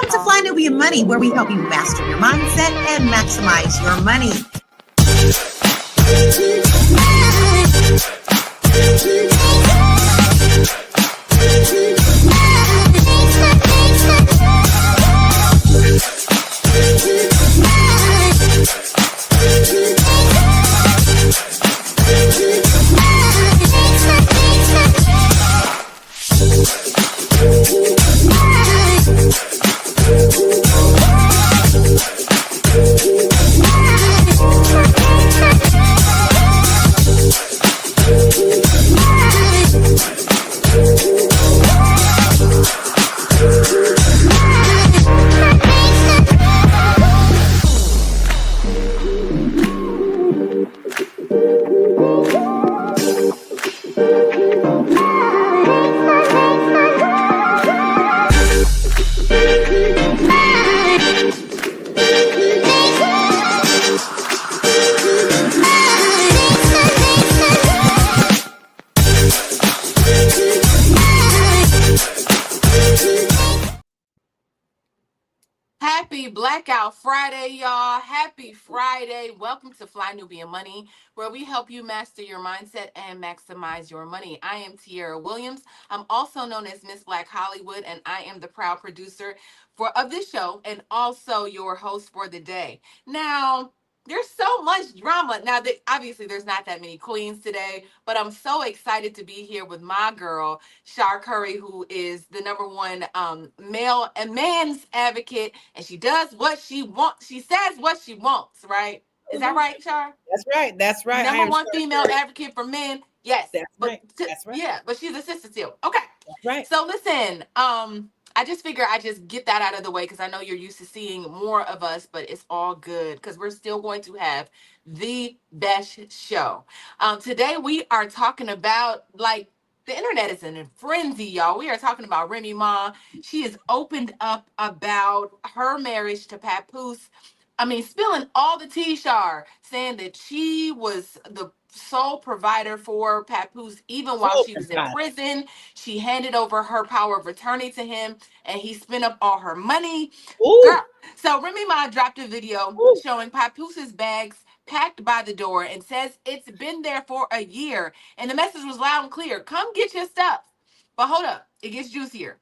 Welcome to Fly Nubian Money, where we help you master your mindset and maximize your money. Happy Blackout Friday, y'all. Happy Friday. Welcome to Fly Nubian Money, where we help you master your mindset and maximize your money. I am Tiara Williams. I'm also known as Miss Black Hollywood, and I am the proud producer of this show and also your host for the day. Now, there's so much drama. Now, obviously, there's not that many queens today, but I'm so excited to be here with my girl, Shar Curry, who is the number one male and man's advocate, and she does what she wants. She says what she wants, right? Is that right, Shar? That's right. That's right. Number one female advocate for men. Yes. That's right. That's right. Yeah, but she's a sister too. Okay. That's right. So listen, I just figure I just get that out of the way because I know you're used to seeing more of us, but it's all good because we're still going to have the best show. Today we are talking about the internet is in a frenzy, y'all. We are talking about Remy Ma. She has opened up about her marriage to Papoose. I mean, spilling all the tea, Shar, saying that she was the sole provider for Papoose even while she was in prison. She handed over her power of attorney to him, and he spent up all her money. Girl, so Remy Ma dropped a video showing Papoose's bags packed by the door and says it's been there for a year. And the message was loud and clear. Come get your stuff. But hold up. It gets juicier.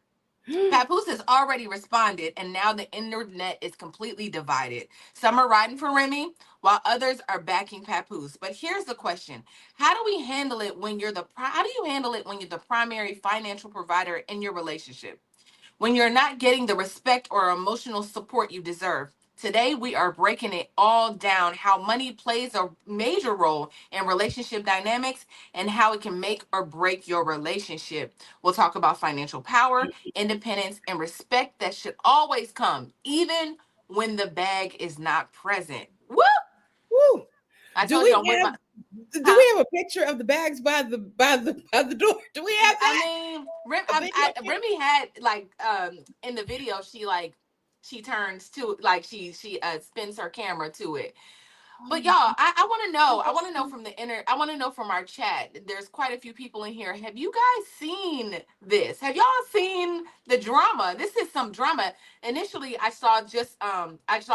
Papoose has already responded, and now the internet is completely divided. Some are riding for Remy, while others are backing Papoose. But here's the question: how do you handle it when you're the primary financial provider in your relationship? When you're not getting the respect or emotional support you deserve? Today, we are breaking it all down, how money plays a major role in relationship dynamics and how it can make or break your relationship. We'll talk about financial power, independence, and respect that should always come, even when the bag is not present. Woo! Woo! I told you I'm with my... Do we have a picture of the bags by the door? Do we have that? I mean, Remy had in the video she turns to she spins her camera to it. But y'all, I want to know. I want to know from I want to know from our chat. There's quite a few people in here. Have you guys seen this? Have y'all seen the drama? This is some drama. Initially, I saw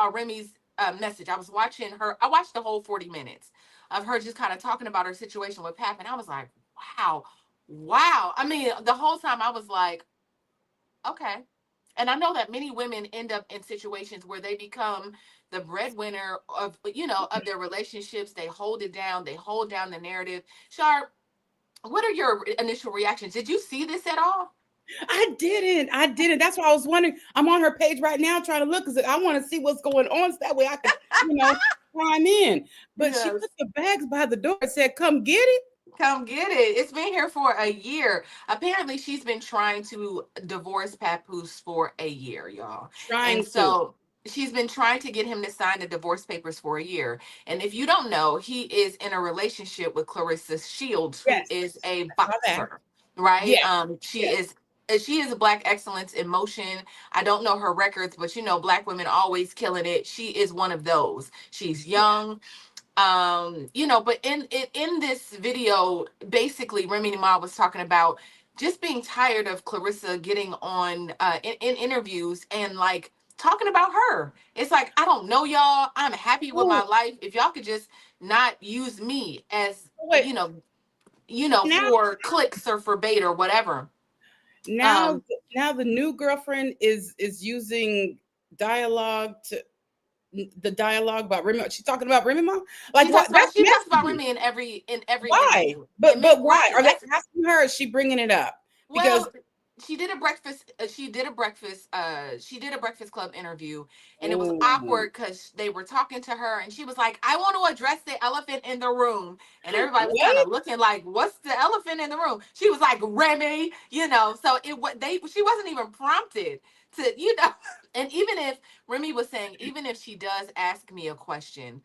Remy's message. I watched the whole 40 minutes of her just kind of talking about her situation with Pap, and I was like, wow. I mean, the whole time I was like, okay. And I know that many women end up in situations where they become the breadwinner of their relationships. They hold it down. They hold down the narrative. Shar, what are your initial reactions? Did you see this at all? I didn't. That's why I was wondering. I'm on her page right now trying to look because I want to see what's going on so that way I can, climb in. But She put the bags by the door and said, come get it. Come get it. It's been here for a year. Apparently, she's been trying to divorce Papoose for a year, y'all. She's been trying to get him to sign the divorce papers for a year. And if you don't know, he is in a relationship with Clarissa Shields, who is a boxer, right? Yes. She is a Black excellence in motion. I don't know her records, but Black women always killing it. She is one of those. She's young. But in this video, basically Remy Ma was talking about just being tired of Clarissa getting on in interviews and like talking about her. It's like, I don't know y'all. I'm happy with my life. If y'all could just not use me as Wait, now, for clicks or for bait or whatever. now the new girlfriend is using dialogue to the dialogue about Remy. She's talking about Remy Ma. Like what? She talks about Remy in every why? interview. But why are they asking her? Is she bringing it up? Because she did a breakfast. She did a breakfast club interview, and it was awkward because they were talking to her, and she was like, "I want to address the elephant in the room," and everybody was kind of looking like, "What's the elephant in the room?" She was like, "Remy," So she wasn't even prompted to, And even if Remy was saying, even if she does ask me a question,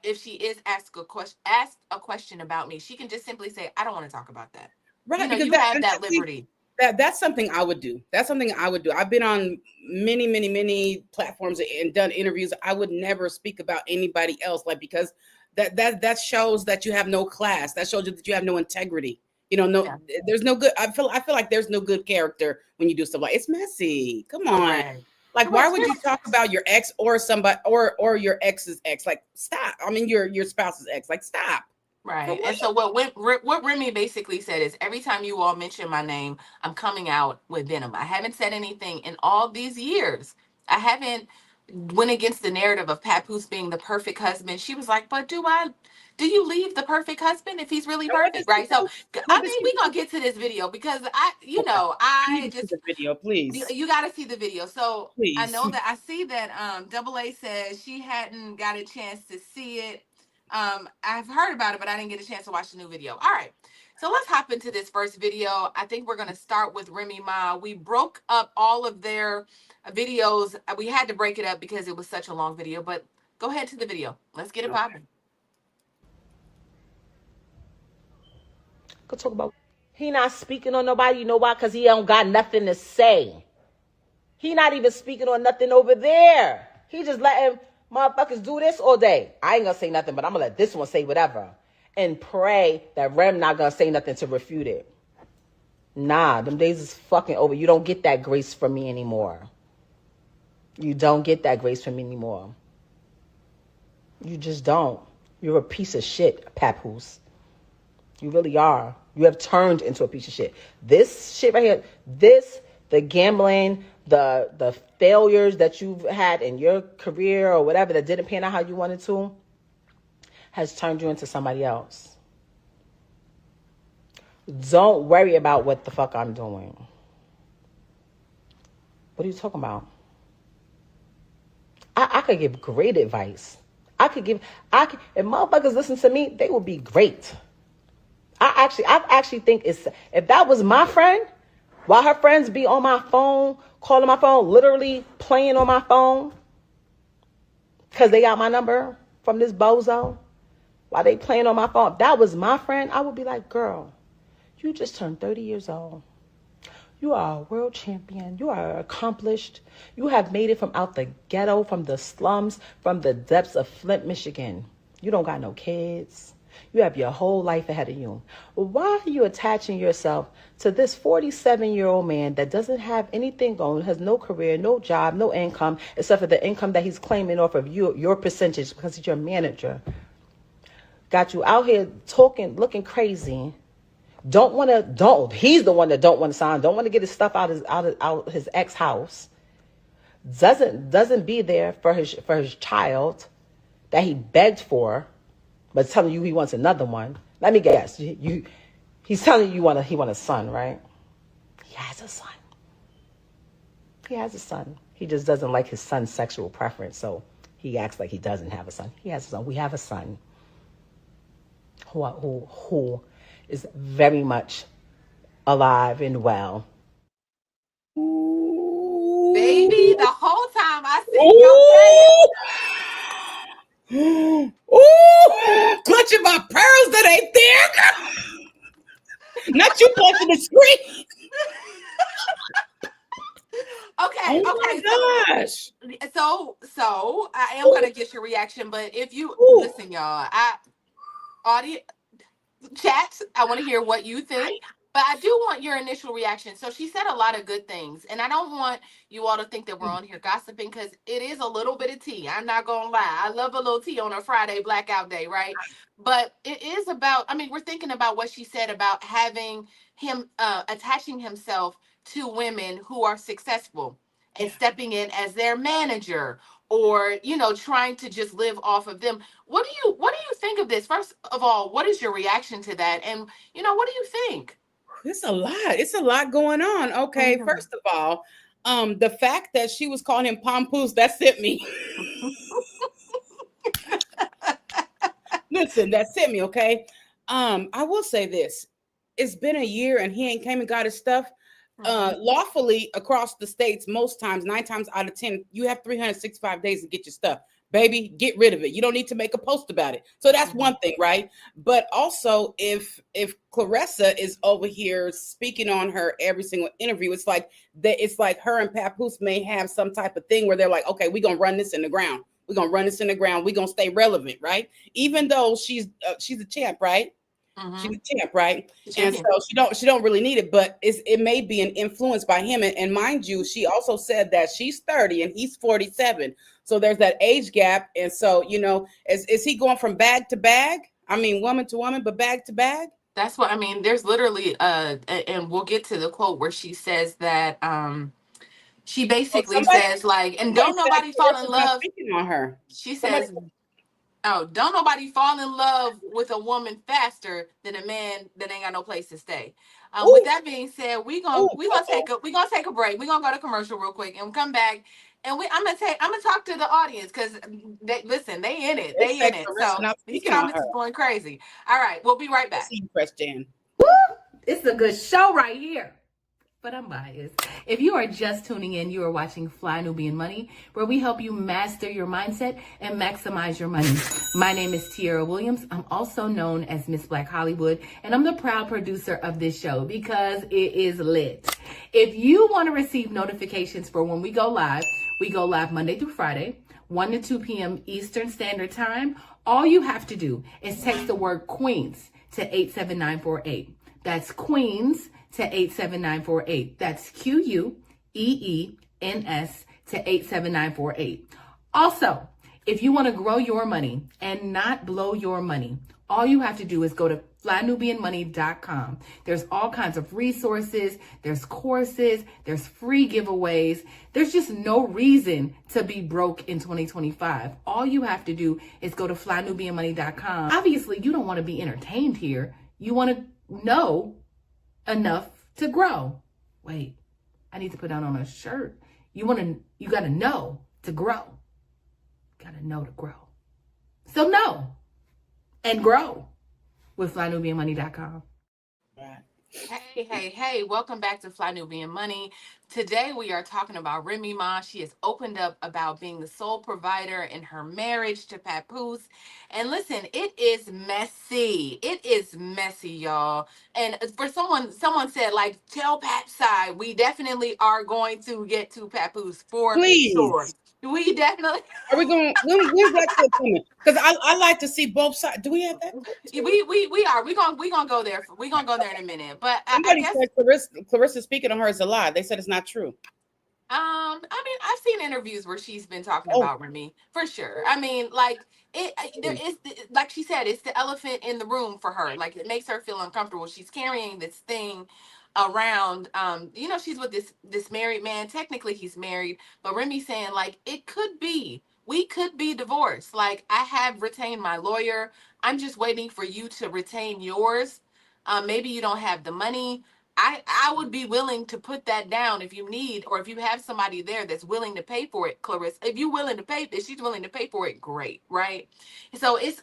if she is asked a question about me, she can just simply say, "I don't want to talk about that." Right, because you have that liberty. That's something I would do. That's something I would do. I've been on many platforms and done interviews. I would never speak about anybody else, like, because that shows that you have no class. That shows you that you have no integrity. There's no good. I feel like there's no good character when you do stuff like it's messy. Come on. Correct. Like, why would you talk about your ex or somebody or your ex's ex? Like, stop. I mean, your spouse's ex. Like, stop. Right. And so what Remy basically said is, every time you all mention my name, I'm coming out with venom. I haven't said anything in all these years. I haven't went against the narrative of Papoose being the perfect husband. She was like, but do you leave the perfect husband if he's really perfect? Right. So we're gonna get to this video because I just the video, please. You got to see the video. So please. I know that I see that Double A says she hadn't got a chance to see it. I've heard about it, but I didn't get a chance to watch the new video. All right. So let's hop into this first video. I think we're going to start with Remy Ma. We broke up all of their videos. We had to break it up because it was such a long video, but go ahead to the video. Let's get it popping. Go talk about. He not speaking on nobody. You know why? Because he don't got nothing to say. He not even speaking on nothing over there. He just letting motherfuckers do this all day. I ain't gonna say nothing, but I'm gonna let this one say whatever. And pray that Rem not gonna say nothing to refute it. Nah, them days is fucking over. You don't get that grace from me anymore. You don't get that grace from me anymore. You just don't. You're a piece of shit, Papoose. You really are. You have turned into a piece of shit. This shit right here, the gambling, the failures that you've had in your career or whatever that didn't pan out how you wanted to, has turned you into somebody else. Don't worry about what the fuck I'm doing. What are you talking about? I could give great advice. If motherfuckers listen to me, they will be great. I actually think if that was my friend, while her friends be on my phone, calling my phone, literally playing on my phone, because they got my number from this bozo, while they playing on my phone, if that was my friend, I would be like, girl, you just turned 30 years old. You are a world champion. You are accomplished. You have made it from out the ghetto, from the slums, from the depths of Flint, Michigan. You don't got no kids. You have your whole life ahead of you. Why are you attaching yourself to this 47-year-old man that doesn't have anything going, has no career, no job, no income, except for the income that he's claiming off of you, your percentage, because he's your manager? Got you out here talking, looking crazy. He's the one that don't want to sign, don't want to get his stuff out his ex house. Doesn't be there for his child that he begged for, but telling you he wants another one. Let me guess. He's telling you he want a son, right? He has a son. He has a son. He just doesn't like his son's sexual preference, so he acts like he doesn't have a son. He has a son. We have a son who is very much alive and well. Baby, the whole time I see your face. Ooh, clutching my pearls that ain't there. Not you punching the screen. Okay. Oh my gosh. So I am gonna get your reaction, but if you listen, y'all, audience chat, I want to hear what you think. But I do want your initial reaction. So she said a lot of good things. And I don't want you all to think that we're on here gossiping because it is a little bit of tea. I'm not going to lie. I love a little tea on a Friday blackout day, right? But it is about, I mean, we're thinking about what she said about having him attaching himself to women who are successful and stepping in as their manager or, you know, trying to just live off of them. What do you think of this? First of all, what is your reaction to that? And, you know, what do you think? It's a lot. It's a lot going on. Okay, first of all, the fact that she was calling him Papoose, that sent me. Listen, that sent me, okay? I will say this. It's been a year and he ain't came and got his stuff. Lawfully across the states, most times, 9 times out of 10, you have 365 days to get your stuff. Baby, get rid of it. You don't need to make a post about it. So that's one thing, right? But also, if Clarissa is over here speaking on her every single interview, it's like her and Papoose may have some type of thing where they're like, okay, we're gonna run this in the ground. We're gonna run this in the ground. We're gonna stay relevant, right? Even though she's a champ, right? She's a champ, right? And so she don't really need it, but it may be an influence by him. And mind you, she also said that she's 30 and he's 47. So there's that age gap. And so, you know, is he going from bag to bag? I mean, woman to woman, but bag to bag? That's what I mean. There's literally and we'll get to the quote where she says that she basically says like, and don't nobody fall in love. On her. She says, oh, don't nobody fall in love with a woman faster than a man that ain't got no place to stay. With that being said, we gonna take a break. We're gonna go to commercial real quick and come back. And I'm gonna talk to the audience because they in it. They in it. So these comments is going crazy. All right, we'll be right back. See you, Press Jan. Woo! It's a good show right here. But I'm biased. If you are just tuning in, you are watching Fly Nubian Money, where we help you master your mindset and maximize your money. My name is Tiara Williams. I'm also known as Miss Black Hollywood, and I'm the proud producer of this show because it is lit. If you want to receive notifications for when we go live Monday through Friday, 1 to 2 p.m. Eastern Standard Time. All you have to do is text the word Queens to 87948. That's Queens to 87948. That's QUEENS to 87948. Also, if you want to grow your money and not blow your money, all you have to do is go to flynubianmoney.com. There's all kinds of resources, there's courses, there's free giveaways. There's just no reason to be broke in 2025. All you have to do is go to flynubianmoney.com. Obviously, you don't want to be entertained here. You want to know enough to grow. Wait, I need to put that on a shirt. You got to know to grow. Got to know to grow. So know and grow with flynubianmoney.com. Hey, welcome back to Fly Nubian Money. Today we are talking about Remy Ma. She has opened up about being the sole provider in her marriage to Papoose. And listen, it is messy. It is messy, y'all. And for someone said, like, tell Pap's side. We definitely are going to get to Papoose for sure. We definitely are. We going? When's that clip coming? Because I like to see both sides. Do we have that? We are. We gonna go there. We gonna go there in a minute. But somebody said Clarissa speaking on her is a lie. They said it's not true. I mean, I've seen interviews where she's been talking about Remy for sure. I mean, like there is, like she said, it's the elephant in the room for her. Like it makes her feel uncomfortable. She's carrying this thing around. You know, she's with this married man. Technically, he's married, but Remy's saying like we could be divorced. Like I have retained my lawyer. I'm just waiting for you to retain yours. Maybe you don't have the money. I would be willing to put that down if you need, or if you have somebody there that's willing to pay for it, Clarissa. If you're willing to pay, if she's willing to pay for it, great, right? So it's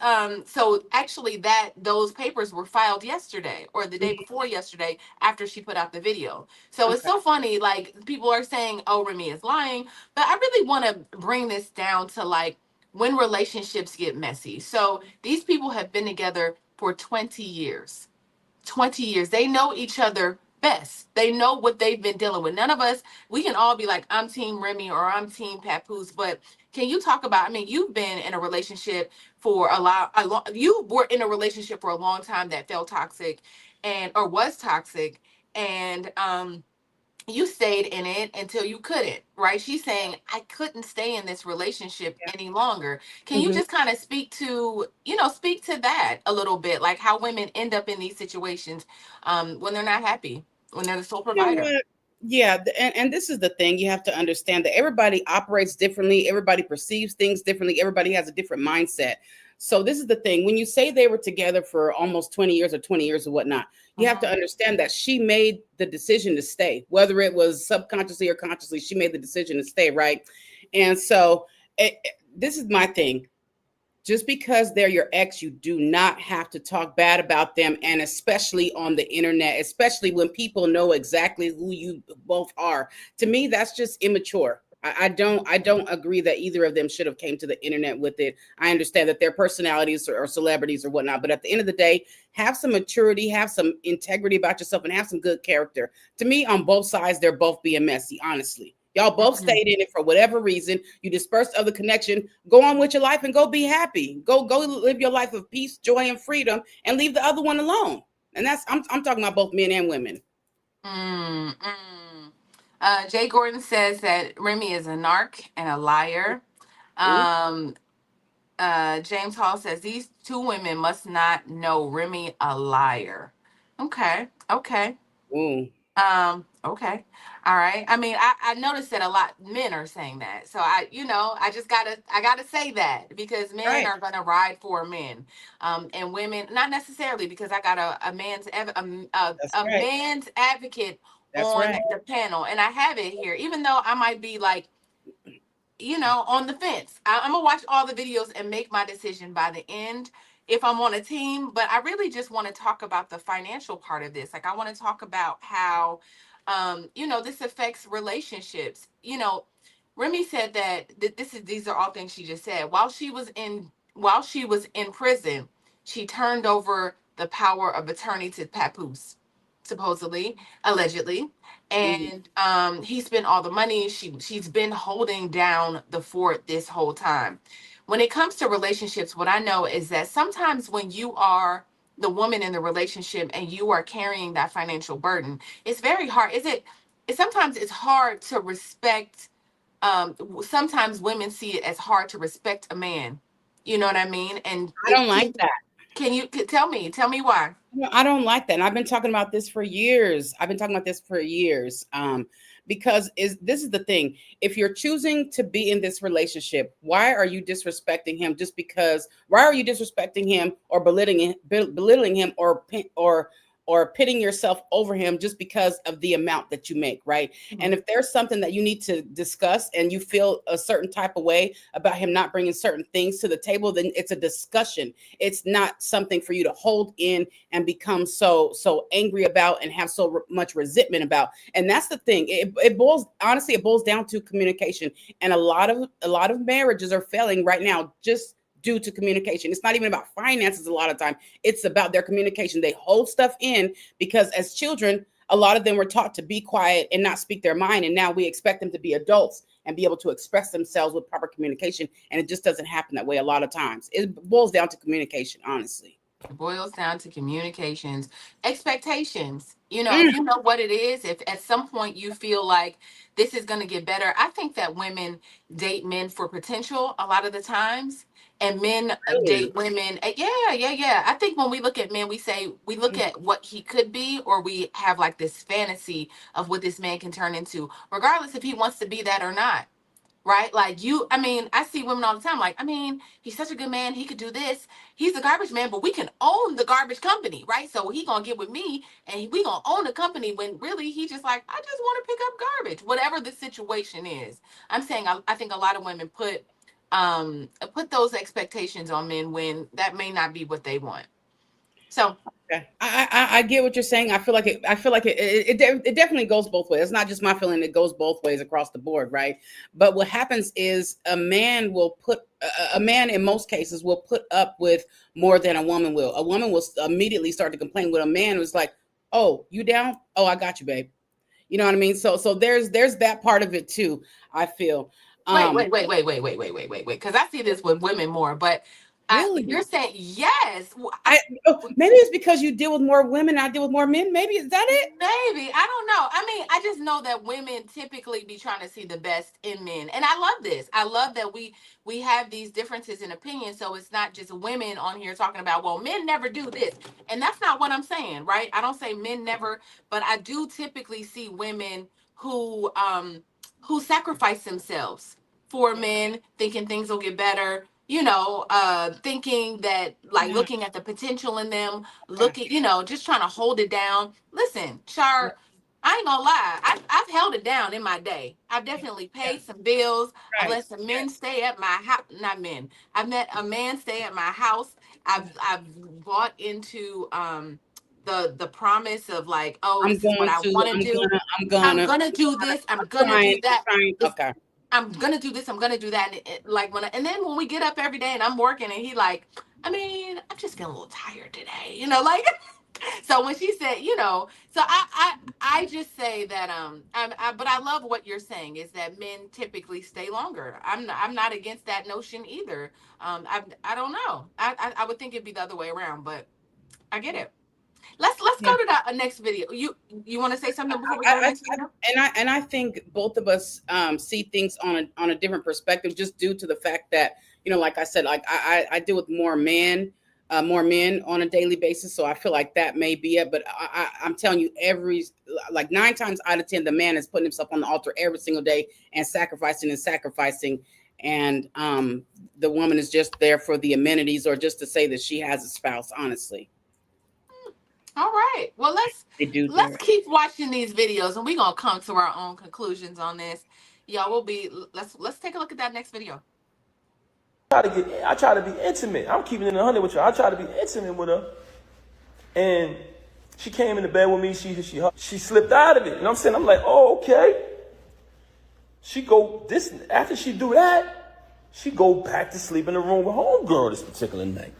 so actually those papers were filed yesterday or the day before yesterday after she put out the video. So it's so funny, like people are saying, oh, Remy is lying, but I really want to bring this down to like when relationships get messy. So these people have been together for 20 years. 20 years. They know each other best. They know what they've been dealing with. None of us, we can all be like, I'm team Remy or I'm team Papoose, but can you talk about, I mean, you've been in a relationship for you were in a relationship for a long time that felt toxic. and or was toxic, and you stayed in it until you couldn't, right? She's saying, I couldn't stay in this relationship any longer. Can you Mhm. just kind of speak to that a little bit, like how women end up in these situations when they're not happy, when they're the sole You know provider? what? Yeah, and this is the thing. You have to understand that everybody operates differently. Everybody perceives things differently. Everybody has a different mindset. So this is the thing. When you say they were together for almost 20 years or 20 years or whatnot, you have to Mhm. understand that she made the decision to stay, whether it was subconsciously or consciously, she made the decision to stay, right? And so this is my thing. Just because they're your ex, you do not have to talk bad about them. And especially on the internet, especially when people know exactly who you both are. To me, that's just immature. I don't agree that either of them should have came to the internet with it. I understand that their personalities or celebrities or whatnot, but at the end of the day, have some maturity, have some integrity about yourself, and have some good character. To me, on both sides, they're both being messy, honestly. Y'all both Mhm. stayed in it for whatever reason. You dispersed of the connection. Go on with your life and go be happy. Go live your life of peace, joy, and freedom, and leave the other one alone. And that's I'm talking about both men and women. Mm, mm. Jay Gordon says that Remy is a narc and a liar. Ooh, Um, James Hall says these two women must not know Remy a liar. Okay, okay. ooh, Okay. All right. I mean, I noticed that a lot men are saying that. So I gotta say that because men right. are gonna ride for men. And women not necessarily because I got That's a right. man's advocate That's on right. the panel. And I have it here, even though I might be like, on the fence. I'm gonna watch all the videos and make my decision by the end if I'm on a team. But I really just want to talk about the financial part of this. Like I want to talk about how, this affects relationships. Remy said that these are all things she just said. While she was in prison, she turned over the power of attorney to Papoose, supposedly, allegedly, Mhm. and he spent all the money. She's been holding down the fort this whole time. When it comes to relationships, what I know is that sometimes when you are the woman in the relationship and you are carrying that financial burden, it's very hard. Sometimes it's hard to respect. Sometimes women see it as hard to respect a man. You know what I mean? And I don't like that. can you tell me why? No, I don't like that. And I've been talking about this for years. I've been talking about this for years. Because this is the thing. If you're choosing to be in this relationship, why are you disrespecting him just because why are you disrespecting him or belittling him or pitting yourself over him just because of the amount that you make, right? And if there's something that you need to discuss and you feel a certain type of way about him not bringing certain things to the table, then it's a discussion. It's not something for you to hold in and become so angry about and have so much resentment about. And that's the thing. It boils down to communication. And a lot of marriages are failing right now just due to communication. It's not even about finances a lot of time. It's about their communication. They hold stuff in because as children, a lot of them were taught to be quiet and not speak their mind. And now we expect them to be adults and be able to express themselves with proper communication. And it just doesn't happen that way a lot of times. It boils down to communication, honestly. It boils down to communications, expectations. If Mm, you know what it is, if at some point you feel like this is going to get better, I think that women date men for potential a lot of the times, and men really? date women. Yeah, yeah, yeah. I think when we look at men, we look Mm, at what he could be, or we have like this fantasy of what this man can turn into, regardless if he wants to be that or not. Right? Like I mean, I see women all the time. Like, I mean, he's such a good man. He could do this. He's a garbage man, but we can own the garbage company, right? So he gonna get with me, and we gonna own the company. When really he just like, I just want to pick up garbage, whatever the situation is. I'm saying I think a lot of women put those expectations on men when that may not be what they want. So okay. I get what you're saying. I feel like it definitely goes both ways. It's not just my feeling. It goes both ways across the board, right? But what happens is a man in most cases will put up with more than a woman will. A woman will immediately start to complain. When a man was like, "Oh, you down? Oh, I got you, babe." You know what I mean? So there's that part of it too. I feel. wait, Um, wait, wait, wait, wait, wait, wait, wait, wait, wait, because I see this with women more, but Really? You're saying yes. Maybe it's because you deal with more women. I deal with more men. Maybe is that it? Maybe. I don't know. I mean, I just know that women typically be trying to see the best in men. And I love this. I love that we have these differences in opinion. So it's not just women on here talking about, well, men never do this. And that's not what I'm saying, right? I don't say men never, but I do typically see women who sacrifice themselves for men, thinking things will get better, thinking that, like, looking at the potential in them, looking, just trying to hold it down. Listen, Char, I ain't gonna lie, I've held it down in my day. I've definitely paid some bills. I've let some men stay at my house. Not men. I've let a man stay at my house. I've bought into the promise of, like, oh, this is what I want to do. I'm gonna do this. I'm gonna do that. Okay. I'm gonna do this. I'm gonna do that. Like, and then when we get up every day and I'm working and he like, I mean, I'm just feeling a little tired today, like. So when she said, so I just say that but I love what you're saying is that men typically stay longer. I'm not against that notion either. I don't know. I would think it'd be the other way around, but I get it. Let's go to the next video. You want to say something before we go to the next video? And I think both of us see things on a different perspective, just due to the fact that, like I said, like I deal with more men on a daily basis, so I feel like that may be it. But I'm telling you, like 9 times out of 10, the man is putting himself on the altar every single day and sacrificing, and the woman is just there for the amenities or just to say that she has a spouse. Honestly. All right. Well, let's keep watching these videos, and we're gonna come to our own conclusions on this. Y'all let's take a look at that next video. I try to be intimate. I'm keeping it 100 with you. I try to be intimate with her, and she came in the bed with me. She slipped out of it. You know what I'm saying? I'm like, oh, okay. After she do that, she go back to sleep in the room with homegirl this particular night.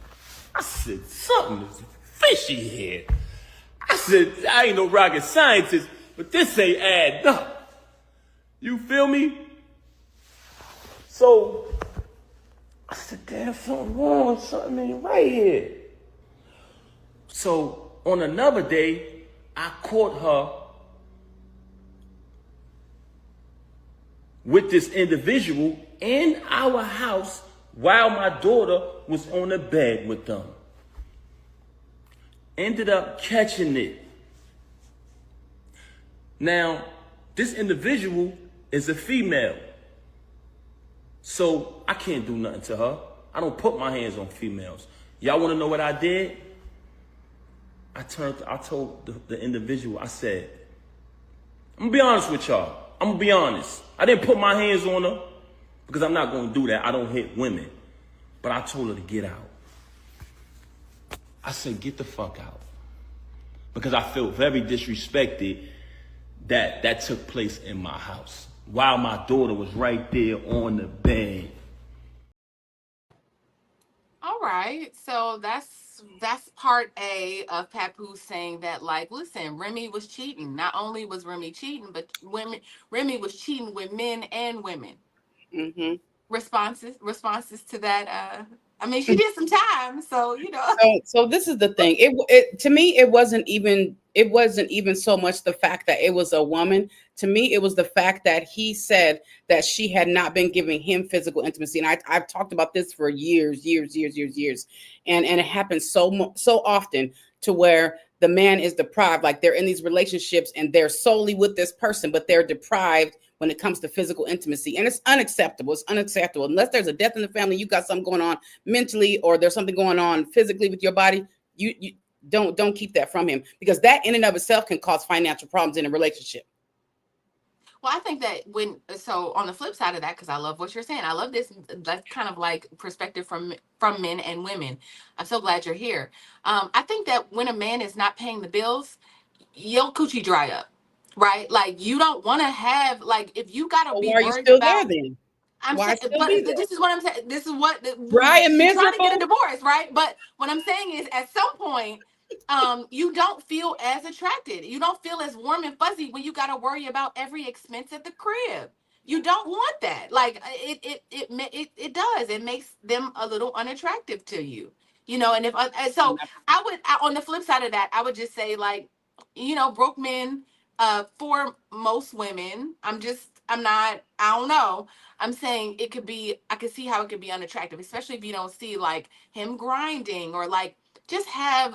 I said, something is fishy here. I said, I ain't no rocket scientist, but this ain't adding up. You feel me? So I said, damn, something wrong, something ain't right here. So on another day, I caught her with this individual in our house while my daughter was on the bed with them. Ended up catching it. Now, this individual is a female. So I can't do nothing to her. I don't put my hands on females. Y'all want to know what I did? I told the individual, I said, I'm going to be honest with y'all. I'm going to be honest. I didn't put my hands on her because I'm not going to do that. I don't hit women. But I told her to get out. I said, get the fuck out. Because I felt very disrespected that took place in my house while my daughter was right there on the bed. All right. So that's part A of Papoose saying that, like, listen, Remy was cheating. Not only was Remy cheating, but Remy was cheating with men and women. Mm-hmm. Responses to that. I mean, she did some time, so So this is the thing. It to me, it wasn't even so much the fact that it was a woman. To me, it was the fact that he said that she had not been giving him physical intimacy, and I've talked about this for years, and it happens so often to where the man is deprived. Like, they're in these relationships and they're solely with this person, but they're deprived when it comes to physical intimacy. And it's unacceptable. It's unacceptable. Unless there's a death in the family, you got something going on mentally, or there's something going on physically with your body, you don't keep that from him, because that in and of itself can cause financial problems in a relationship. Well, I think that so on the flip side of that, because I love what you're saying, I love that's kind of like perspective from men and women. I'm so glad you're here. I think that when a man is not paying the bills, your coochie dry up, right? Like, you don't want to have, like, if you gotta be worried about. There, then? I'm saying, but this is what I'm saying. This is what Brian she's trying to get a divorce, right? But what I'm saying is, at some point, you don't feel as attracted. You don't feel as warm and fuzzy when you got to worry about every expense at the crib. you don't want that. Like it does. It makes them a little unattractive to you. And if and so on the flip side of that, I would just say, like, broke men, for most women, I don't know. I'm saying it could be, I could see how it could be unattractive, especially if you don't see like him grinding, or like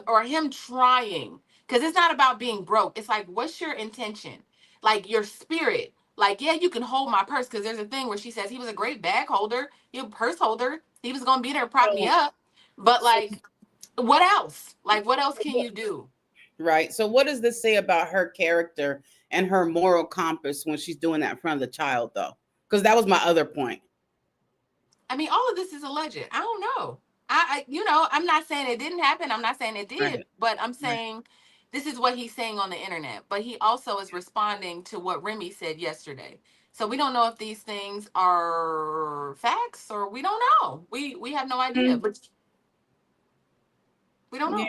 or him trying. Because it's not about being broke. It's like, what's your intention? Like your spirit. Like, yeah, you can hold my purse, because there's a thing where she says he was a great bag holder, he was a purse holder. He was gonna be there to prop me up. But like, what else? Like, what else can you do? Right. So what does this say about her character and her moral compass when she's doing that in front of the child, though? Because that was my other point. I mean, all of this is alleged. I don't know. I'm not saying it didn't happen. I'm not saying it did, Right. but I'm saying this is what he's saying on the internet. But he also is responding to what Remy said yesterday. So we don't know if these things are facts, or we don't know. We have no idea. But we don't know.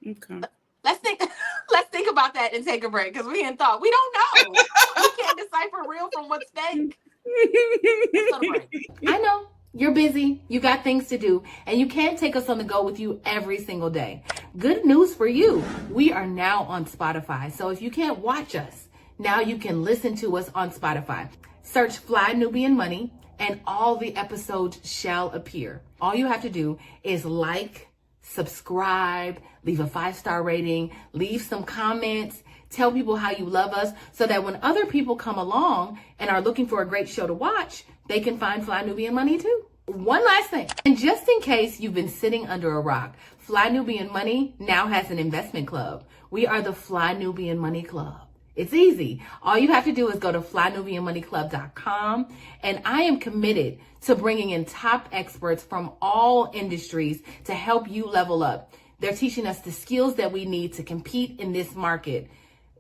Yeah. Okay. Let's think. Let's think about that and take a break, because we ain't thought. We don't know. We can't decipher real from what's fake. Let's go to break. I know you're busy, you got things to do, and you can't take us on the go with you every single day. Good news for you. We are now on Spotify. So if you can't watch us, now you can listen to us on Spotify. Search Fly Nubian Money and all the episodes shall appear. All you have to do is like, subscribe, leave a 5-star rating, leave some comments, tell people how you love us, so that when other people come along and are looking for a great show to watch, they can find Fly Nubian Money too. One last thing, and just in case you've been sitting under a rock, Fly Nubian Money now has an investment club. We are the Fly Nubian Money Club. It's easy. All you have to do is go to flynubianmoneyclub.com, and I am committed to bringing in top experts from all industries to help you level up. They're teaching us the skills that we need to compete in this market.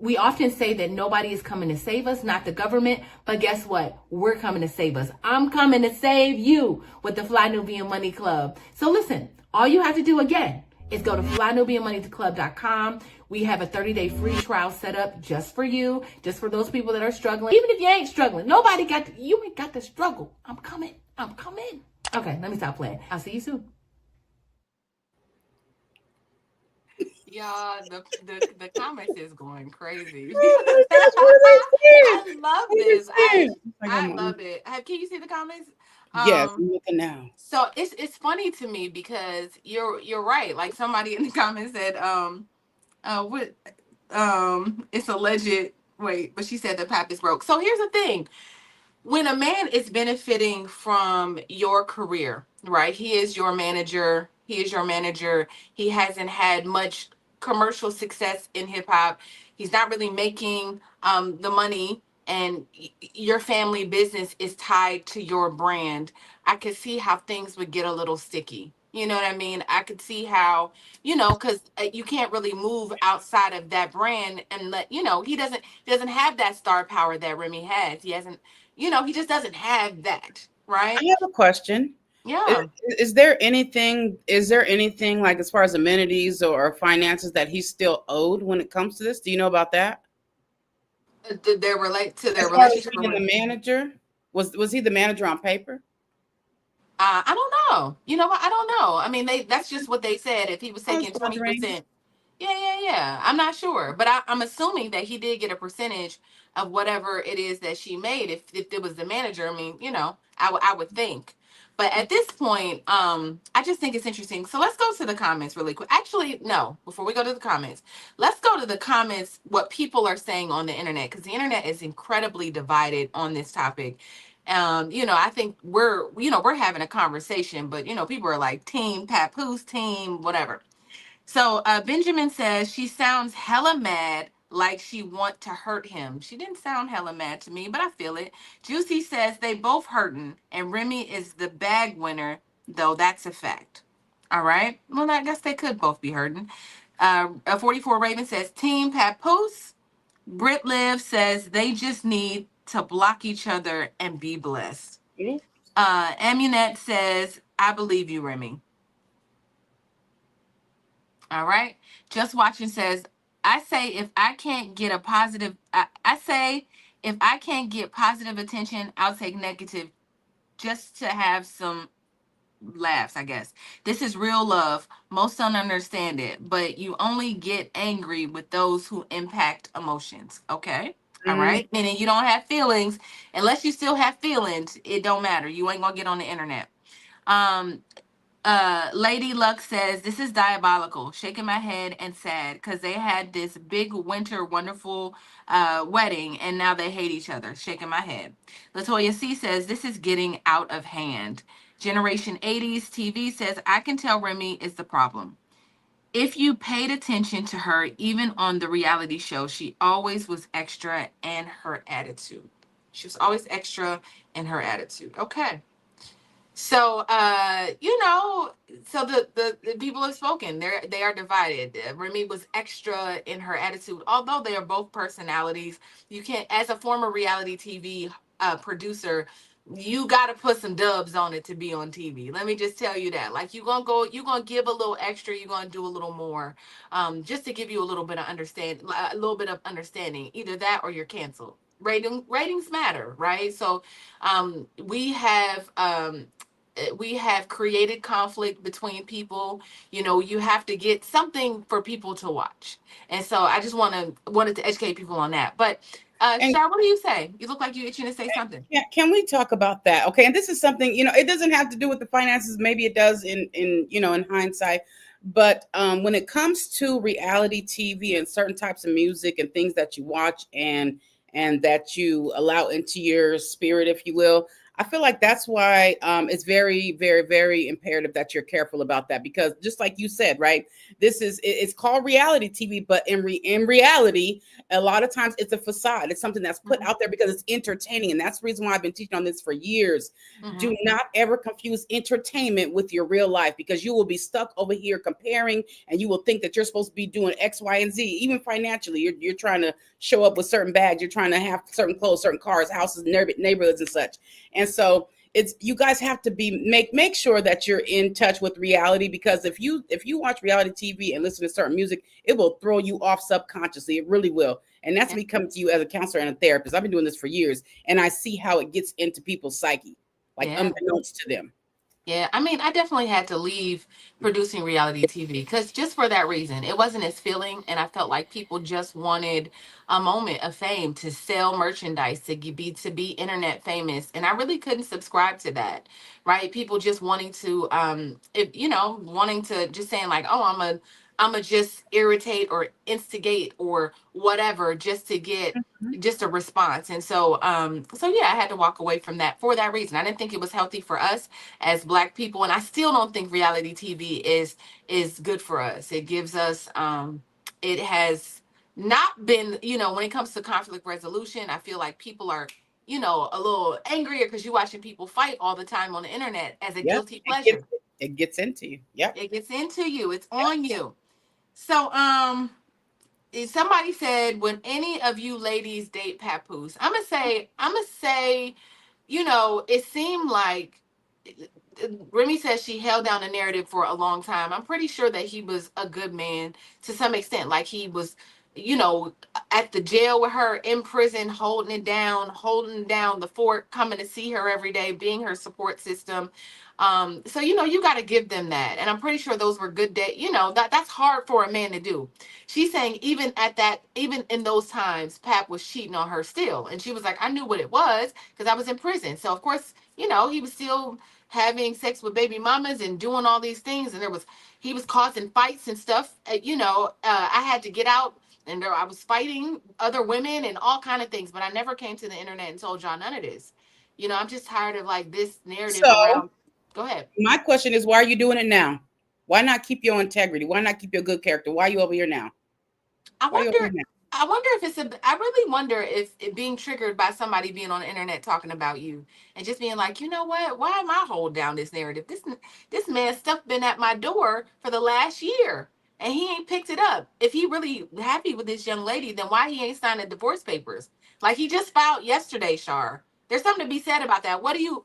We often say that nobody is coming to save us, not the government, but guess what? We're coming to save us. I'm coming to save you with the Fly Nubian Money Club. So listen, all you have to do again is go to flynubianmoneyclub.com. We have a 30-day free trial set up just for you, just for those people that are struggling. Even if you ain't struggling, you ain't got to struggle. I'm coming. Okay, let me stop playing. I'll see you soon. Y'all, the comments is going crazy. I love this. I love it. Can you see the comments? Yes, I'm looking now. So it's funny to me, because you're right. Like, somebody in the comments said, it's alleged. Wait, but she said the pap is broke. So here's the thing. When a man is benefiting from your career, right? He is your manager. He hasn't had much commercial success in hip hop. He's not really making the money, and your family business is tied to your brand. I could see how things would get a little sticky. You know what I mean? I could see how, because you can't really move outside of that brand, and he doesn't have that star power that Remy has. He hasn't, he just doesn't have that, right? I have a question. Yeah. Is there anything like, as far as amenities or finances, that he's still owed when it comes to this? Do you know about that? Did they relate to their As far as relationship? being the manager, was he the manager on paper? I don't know. You know what? I don't know. I mean, that's just what they said. If he was taking 20%. Yeah. I'm not sure, but I'm assuming that he did get a percentage of whatever it is that she made. If it was the manager, I mean, I would think. But at this point, I just think it's interesting. So let's go to the comments really quick. Actually, no, before we go to the comments, let's go to the comments, what people are saying on the internet, because the internet is incredibly divided on this topic. I think we're having a conversation, but people are like team Papoose, team whatever. So Benjamin says she sounds hella mad, like she want to hurt him. She didn't sound hella mad to me, but I feel it. Juicy says they both hurting, and Remy is the bag winner, though that's a fact. All right. Well, I guess they could both be hurting. 44 Raven says team Papoose. Brit Liv says they just need to block each other and be blessed. Amunet says, I believe you, Remy. All right. Just Watching says, I say if I can't get a positive, I say If I can't get positive attention, I'll take negative just to have some laughs, I guess. This is real love. Most don't understand it, but you only get angry with those who impact emotions. Okay. All right. Meaning you don't have feelings. Unless you still have feelings, it don't matter. You ain't gonna get on the internet. Um, Lady Luck says, this is diabolical, shaking my head and sad because they had this big winter wonderful wedding and now they hate each other, shaking my head. Latoya C says, this is getting out of hand. Generation 80s TV says, I can tell Remy is the problem. If you paid attention to her, even on the reality show, she always was extra in her attitude. She was always extra in her attitude. Okay. So, so the people have spoken. They are divided. Remy was extra in her attitude, although they are both personalities. You can't, as a former reality TV producer, you got to put some dubs on it to be on TV. Let me just tell you that. Like you're gonna give a little extra. You're gonna do a little more, just to give you a little bit of understanding. Either that or you're canceled. Ratings matter, right? So, we have created conflict between people. You have to get something for people to watch, and so I just wanted to educate people on that. But Shar, what do you say? You look like you're itching to say something. Can we talk about that? Okay, and this is something, it doesn't have to do with the finances. Maybe it does in hindsight. But when it comes to reality TV and certain types of music and things that you watch and that you allow into your spirit, if you will, I feel like that's why it's very, very, very imperative that you're careful about that, because just like you said, right, it's called reality TV, but in reality, a lot of times it's a facade. It's something that's put out there because it's entertaining, and that's the reason why I've been teaching on this for years. Do not ever confuse entertainment with your real life, because you will be stuck over here comparing, and you will think that you're supposed to be doing X, Y, and Z. Even financially, you're trying to show up with certain bags, you're trying to have certain clothes, certain cars, houses, neighborhoods, and such. And so you guys have to make sure that you're in touch with reality, because if you watch reality TV and listen to certain music, it will throw you off subconsciously. It really will. And that's me coming to you as a counselor and a therapist. I've been doing this for years, and I see how it gets into people's psyche, like unbeknownst to them. Yeah, I mean, I definitely had to leave producing reality TV because just for that reason, it wasn't as filling, and I felt like people just wanted a moment of fame to sell merchandise, to be internet famous, and I really couldn't subscribe to that, right? People just wanting to, wanting to just saying like, oh, I'm a just irritate or instigate or whatever just to get just a response. And so yeah, I had to walk away from that for that reason. I didn't think it was healthy for us as Black people, and I still don't think reality TV is good for us. It gives us it has not been, when it comes to conflict resolution, I feel like people are a little angrier because you're watching people fight all the time on the internet as a guilty pleasure. It gets into you. Yeah, it gets into you. It's on you. So somebody said, when any of you ladies date Papoose, I'm gonna say, it seemed like Remy says she held down the narrative for a long time. I'm pretty sure that he was a good man to some extent. Like he was, at the jail with her, in prison, holding down the fort, coming to see her every day, being her support system. So you got to give them that, and I'm pretty sure those were good days. That's hard for a man to do. She's saying even in those times, Pap was cheating on her still, and she was like, I knew what it was because I was in prison. So of course, he was still having sex with baby mamas and doing all these things, and he was causing fights and stuff. I had to get out, and I was fighting other women and all kind of things, but I never came to the internet and told y'all none of this. I'm just tired of like this narrative around. Go ahead. My question is, why are you doing it now? Why not keep your integrity? Why not keep your good character? Why are you over here now? I really wonder if it being triggered by somebody being on the internet talking about you and just being like, you know what? Why am I holding down this narrative? This man's stuff been at my door for the last year and he ain't picked it up. If he really happy with this young lady, then why he ain't signing divorce papers? Like he just filed yesterday, Shar. There's something to be said about that. What do you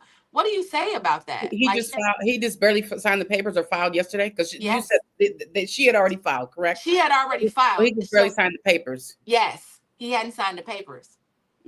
say about that? He just barely signed the papers or filed yesterday, because you said that she had already filed, correct? She had already filed. So he just barely signed the papers. Yes, he hadn't signed the papers.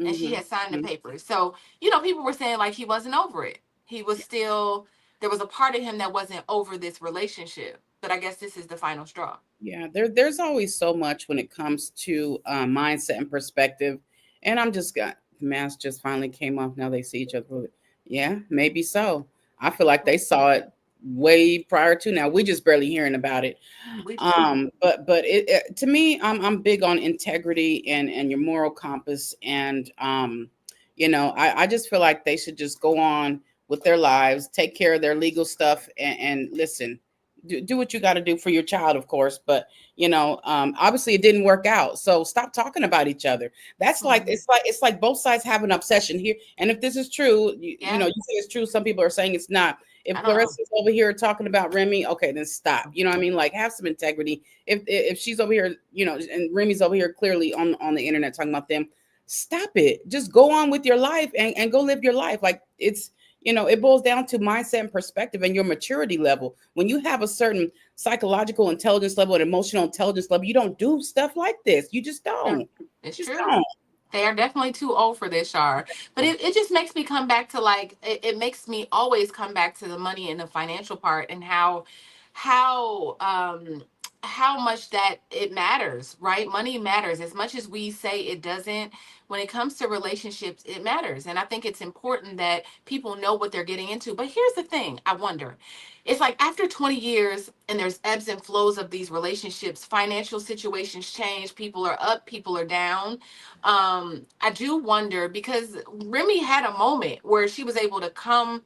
and she had signed the papers. So, you know, people were saying like he wasn't over it. He was still, there was a part of him that wasn't over this relationship. But I guess this is the final straw. Yeah, there's always so much when it comes to mindset and perspective. And I'm just got mask just finally came off. Now they see each other. Yeah, maybe so. I feel like they saw it way prior to now. We just barely hearing about it. But it to me, I'm big on integrity and your moral compass. And you know, I just feel like they should just go on with their lives, take care of their legal stuff, and listen. Do what you got to do for your child, of course, but you know, obviously it didn't work out, so stop talking about each other. That's like it's like both sides have an obsession here. And if this is true, you know, you say it's true, some people are saying it's not. If Clarissa's over here talking about Remy, okay, then stop. You know what I mean? Like, have some integrity. If she's over here, you know, and Remy's over here clearly on the internet talking about them, stop it. Just go on with your life and go live your life. Like, it's, you know, it boils down to mindset and perspective and your maturity level. When you have a certain psychological intelligence level and emotional intelligence level, you don't do stuff like this. You just don't. It's true. Don't. They are definitely too old for this, Shar. But it just makes me come back to like, it makes me always come back to the money and the financial part and how much that it matters, right? Money matters as much as we say it doesn't. When it comes to relationships, it matters. And I think it's important that people know what they're getting into. But here's the thing, I wonder. It's like after 20 years and there's ebbs and flows of these relationships, financial situations change, people are up, people are down. I do wonder, because Remy had a moment where she was able to come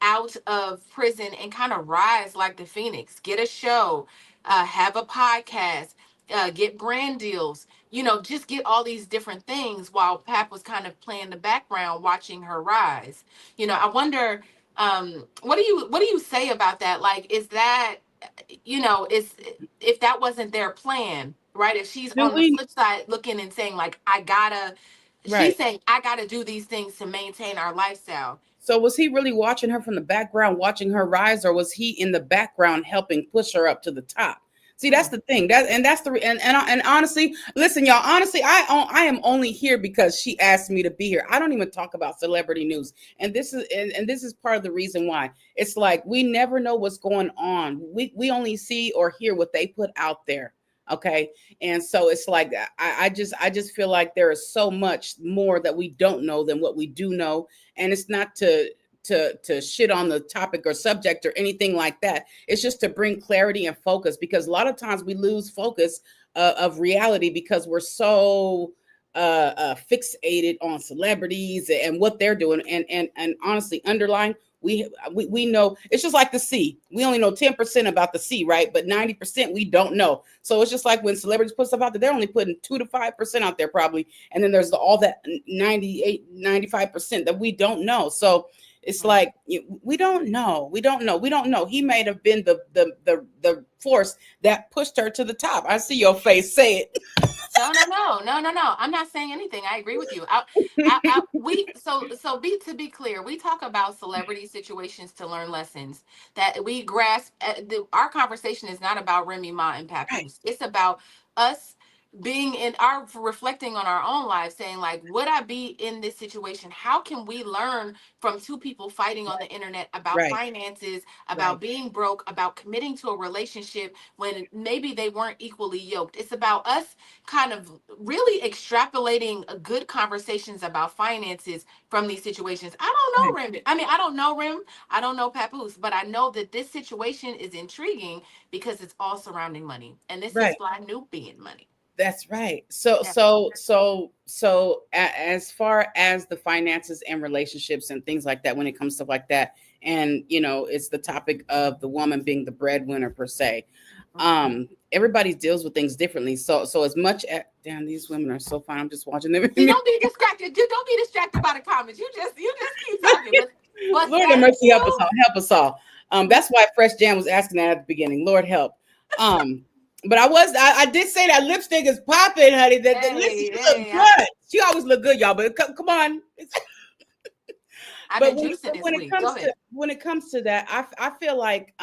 out of prison and kind of rise like the phoenix, get a show, have a podcast, get brand deals, you know, just get all these different things while Pap was kind of playing the background, watching her rise. You know, I wonder, what do you say about that? Like, is that, you know, if that wasn't their plan, right? If she's on the flip side looking and saying like, she's saying, I gotta do these things to maintain our lifestyle. So was he really watching her from the background, watching her rise, or was he in the background helping push her up to the top? See, that's the thing. And honestly, listen, y'all. Honestly, I am only here because she asked me to be here. I don't even talk about celebrity news, and this is part of the reason why. It's like we never know what's going on. We only see or hear what they put out there. Okay, and so it's like I just feel like there is so much more that we don't know than what we do know, and it's not to shit on the topic or subject or anything like that. It's just to bring clarity and focus, because a lot of times we lose focus of reality because we're so fixated on celebrities and what they're doing, and honestly, underlying, we know it's just like the sea. We only know 10% about the sea, right? But 90% we don't know. So it's just like when celebrities put stuff out there, they're only putting 2 to 5% out there probably, and then there's all that 95% that we don't know. So it's like we don't know. He may have been the force that pushed her to the top. I see your face. Say it. No. I'm not saying anything. I agree with you. To be clear, we talk about celebrity situations to learn lessons that we grasp. Our conversation is not about Remy Ma and Papoose. Right. It's about us being in our reflecting on our own lives, saying like, would I be in this situation? How can we learn from two people fighting on the internet about finances, about being broke, about committing to a relationship when maybe they weren't equally yoked? It's about us kind of really extrapolating good conversations about finances from these situations. I don't know Rem. I mean, I don't know Rem. I don't know Papoose, but I know that this situation is intriguing because it's all surrounding money, and this is Fly Nubian money. That's right. So as far as the finances and relationships and things like that, when it comes to stuff like that, and you know, it's the topic of the woman being the breadwinner per se. Everybody deals with things differently. So as much as damn, these women are so fine. I'm just watching them. You don't be distracted. Don't be distracted by the comments. You just keep talking. But Lord have mercy, help us all. That's why Fresh Jam was asking that at the beginning. Lord help. But I did say that lipstick is popping, honey. The lipstick look good. She always look good, y'all. But come on. But when it comes to that, I feel like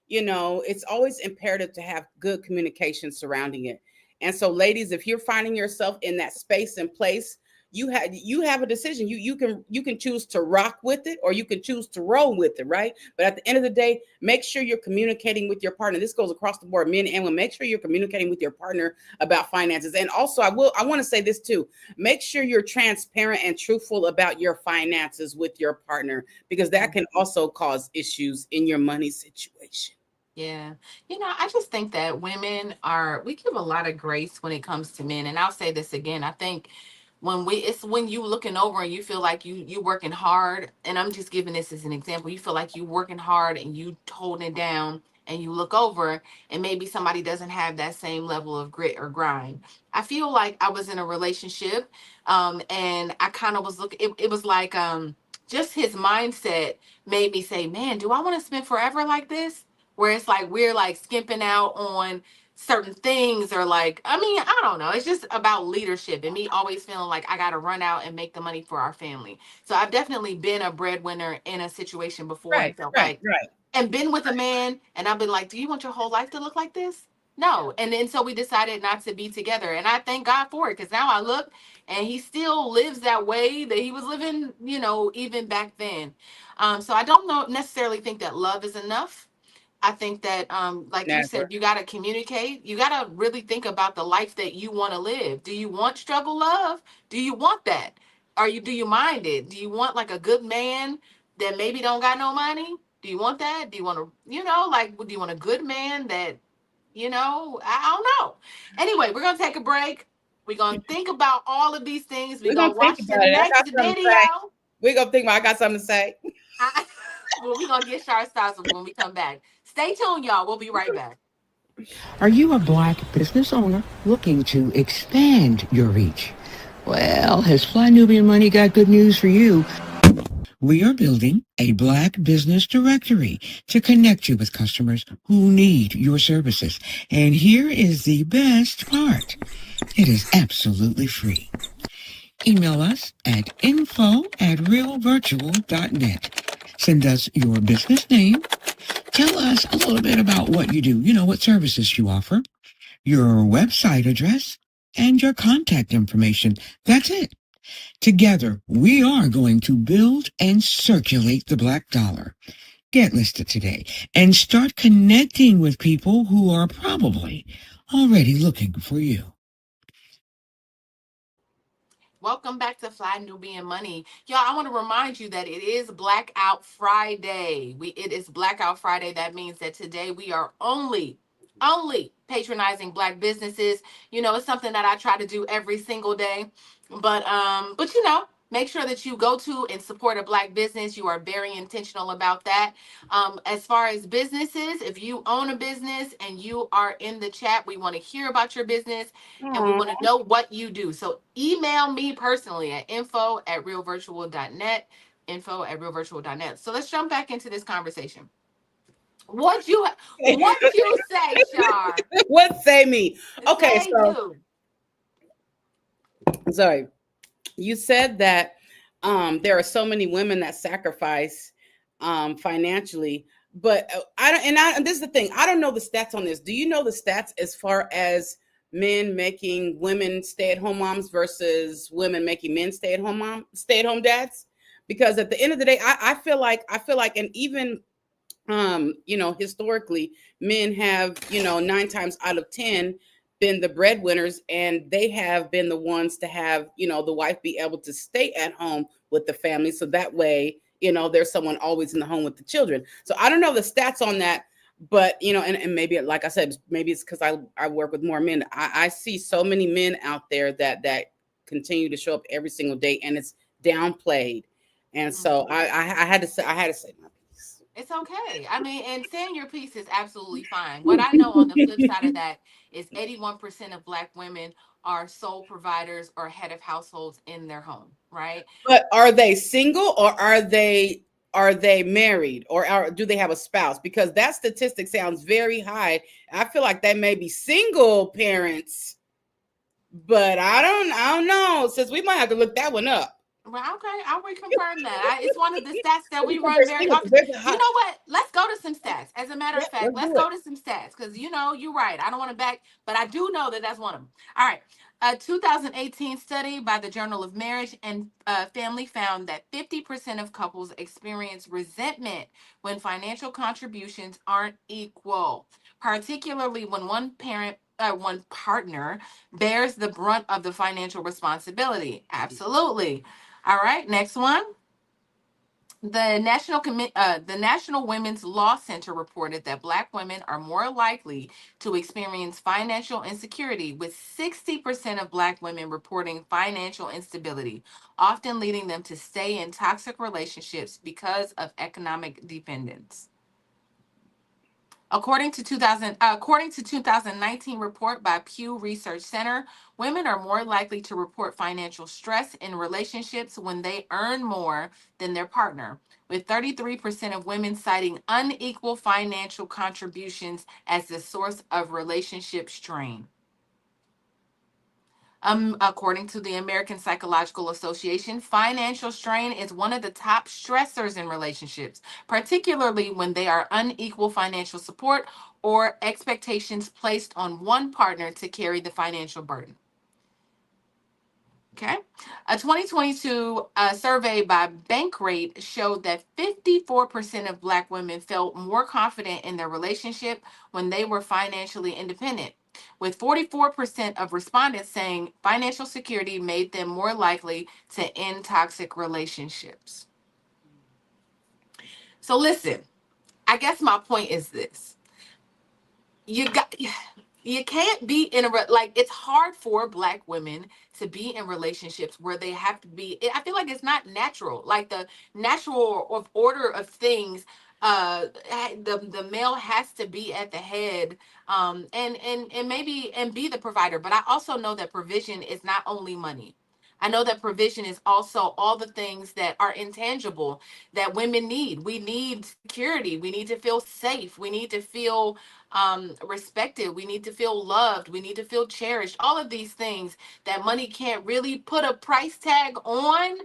you know, it's always imperative to have good communication surrounding it. And so, ladies, if you're finding yourself in that space and place, you have a decision. You can choose to rock with it, or you can choose to roll with it, right? But at the end of the day, make sure you're communicating with your partner. This goes across the board, men and women. Make sure you're communicating with your partner about finances. And also, I want to say this too. Make sure you're transparent and truthful about your finances with your partner, because that can also cause issues in your money situation. Yeah. I just think that we give a lot of grace when it comes to men. And I'll say this again. I think it's when you looking over and you feel like you working hard. And I'm just giving this as an example. You feel like you working hard and you holding it down, and you look over and maybe somebody doesn't have that same level of grit or grind. I feel like I was in a relationship, and I kind of was looking, it was like, just his mindset made me say, man, do I want to spend forever like this? Where it's like we're like skimping out on certain things, or like, I mean, I don't know. It's just about leadership and me always feeling like I got to run out and make the money for our family. So I've definitely been a breadwinner in a situation before and Right, felt right, like, right. and been with a man and I've been like, do you want your whole life to look like this? No. And then so we decided not to be together. And I thank God for it, because now I look and he still lives that way that he was living, even back then. So I don't know necessarily think that love is enough. I think that, like you said, Never. you got to communicate. You got to really think about the life that you want to live. Do you want struggle love? Do you want that? Do you mind it? Do you want like a good man that maybe don't got no money? Do you want that? Do you want to, like, do you want a good man that, I don't know. Anyway, we're going to take a break. We're going to think about all of these things. We're We're going gonna to think watch the about it. I next got something to say. video. We're gonna think about. I got something to say. I, well, we're going to get Shar Styles when we come back. Stay tuned, y'all. We'll be right back. Are you a black business owner looking to expand your reach? Well, has Fly Nubian Money got good news for you? We are building a black business directory to connect you with customers who need your services. And here is the best part. It is absolutely free. Email us at info@realvirtual.net. Send us your business name. Tell us a little bit about what you do, what services you offer, your website address, and your contact information. That's it. Together, we are going to build and circulate the black dollar. Get listed today and start connecting with people who are probably already looking for you. Welcome back to Fly Nubian Money. Y'all, I want to remind you that it is Blackout Friday. It is Blackout Friday. That means that today we are only patronizing black businesses. It's something that I try to do every single day. But make sure that you go to and support a black business. You are very intentional about that. As far as businesses, if you own a business and you are in the chat, we want to hear about your business and we want to know what you do. So email me personally at info@realvirtual.net, info@realvirtual.net. So let's jump back into this conversation. What you say, Shar? What say me? Okay, Say so you. sorry. You said that there are so many women that sacrifice financially, but and this is the thing. I don't know the stats on this. Do you know the stats as far as men making women stay-at-home moms versus women making men stay-at-home dads? Because at the end of the day, I feel like, and even historically, men have, 9 times out of 10 been the breadwinners, and they have been the ones to have, the wife be able to stay at home with the family. So that way, there's someone always in the home with the children. So I don't know the stats on that, but, and maybe, like I said, maybe it's because I work with more men. I see so many men out there that continue to show up every single day, and it's downplayed. And so I had to say my piece. It's okay. I mean, and saying your piece is absolutely fine. What I know on the flip side of that is 81% of Black women are sole providers or head of households in their home, right? But are they single, or are they married, or do they have a spouse? Because that statistic sounds very high. I feel like they may be single parents, but I don't know. Since we might have to look that one up. Well, okay, I'll reconfirm that. It's one of the stats that we Because run they're very single, 'cause often. there's a You hot. know what? Let's go to some stats. As a matter of Yeah, fact, let's let's do it. go to some stats because you're right. I don't want to back, but I do know that that's one of them. All right. A 2018 study by the Journal of Marriage and Family found that 50% of couples experience resentment when financial contributions aren't equal, particularly when one partner bears the brunt of the financial responsibility. Absolutely. All right, next one. The National Women's Law Center reported that Black women are more likely to experience financial insecurity, with 60% of Black women reporting financial instability, often leading them to stay in toxic relationships because of economic dependence. According to 2019 report by Pew Research Center, women are more likely to report financial stress in relationships when they earn more than their partner, with 33% of women citing unequal financial contributions as the source of relationship strain. According to the American Psychological Association, financial strain is one of the top stressors in relationships, particularly when they are unequal financial support or expectations placed on one partner to carry the financial burden. Okay. A 2022 survey by Bankrate showed that 54% of Black women felt more confident in their relationship when they were financially independent, with 44% of respondents saying financial security made them more likely to end toxic relationships. So, listen, I guess my point is this. You can't be in like, it's hard for Black women to be in relationships where they have to be. I feel like it's not natural, like the natural of order of things. The male has to be at the head, and maybe and be the provider. But I also know that provision is not only money. I know that provision is also all the things that are intangible that women need. We need security. We need to feel safe. We need to feel respected. We need to feel loved. We need to feel cherished. All of these things that money can't really put a price tag on.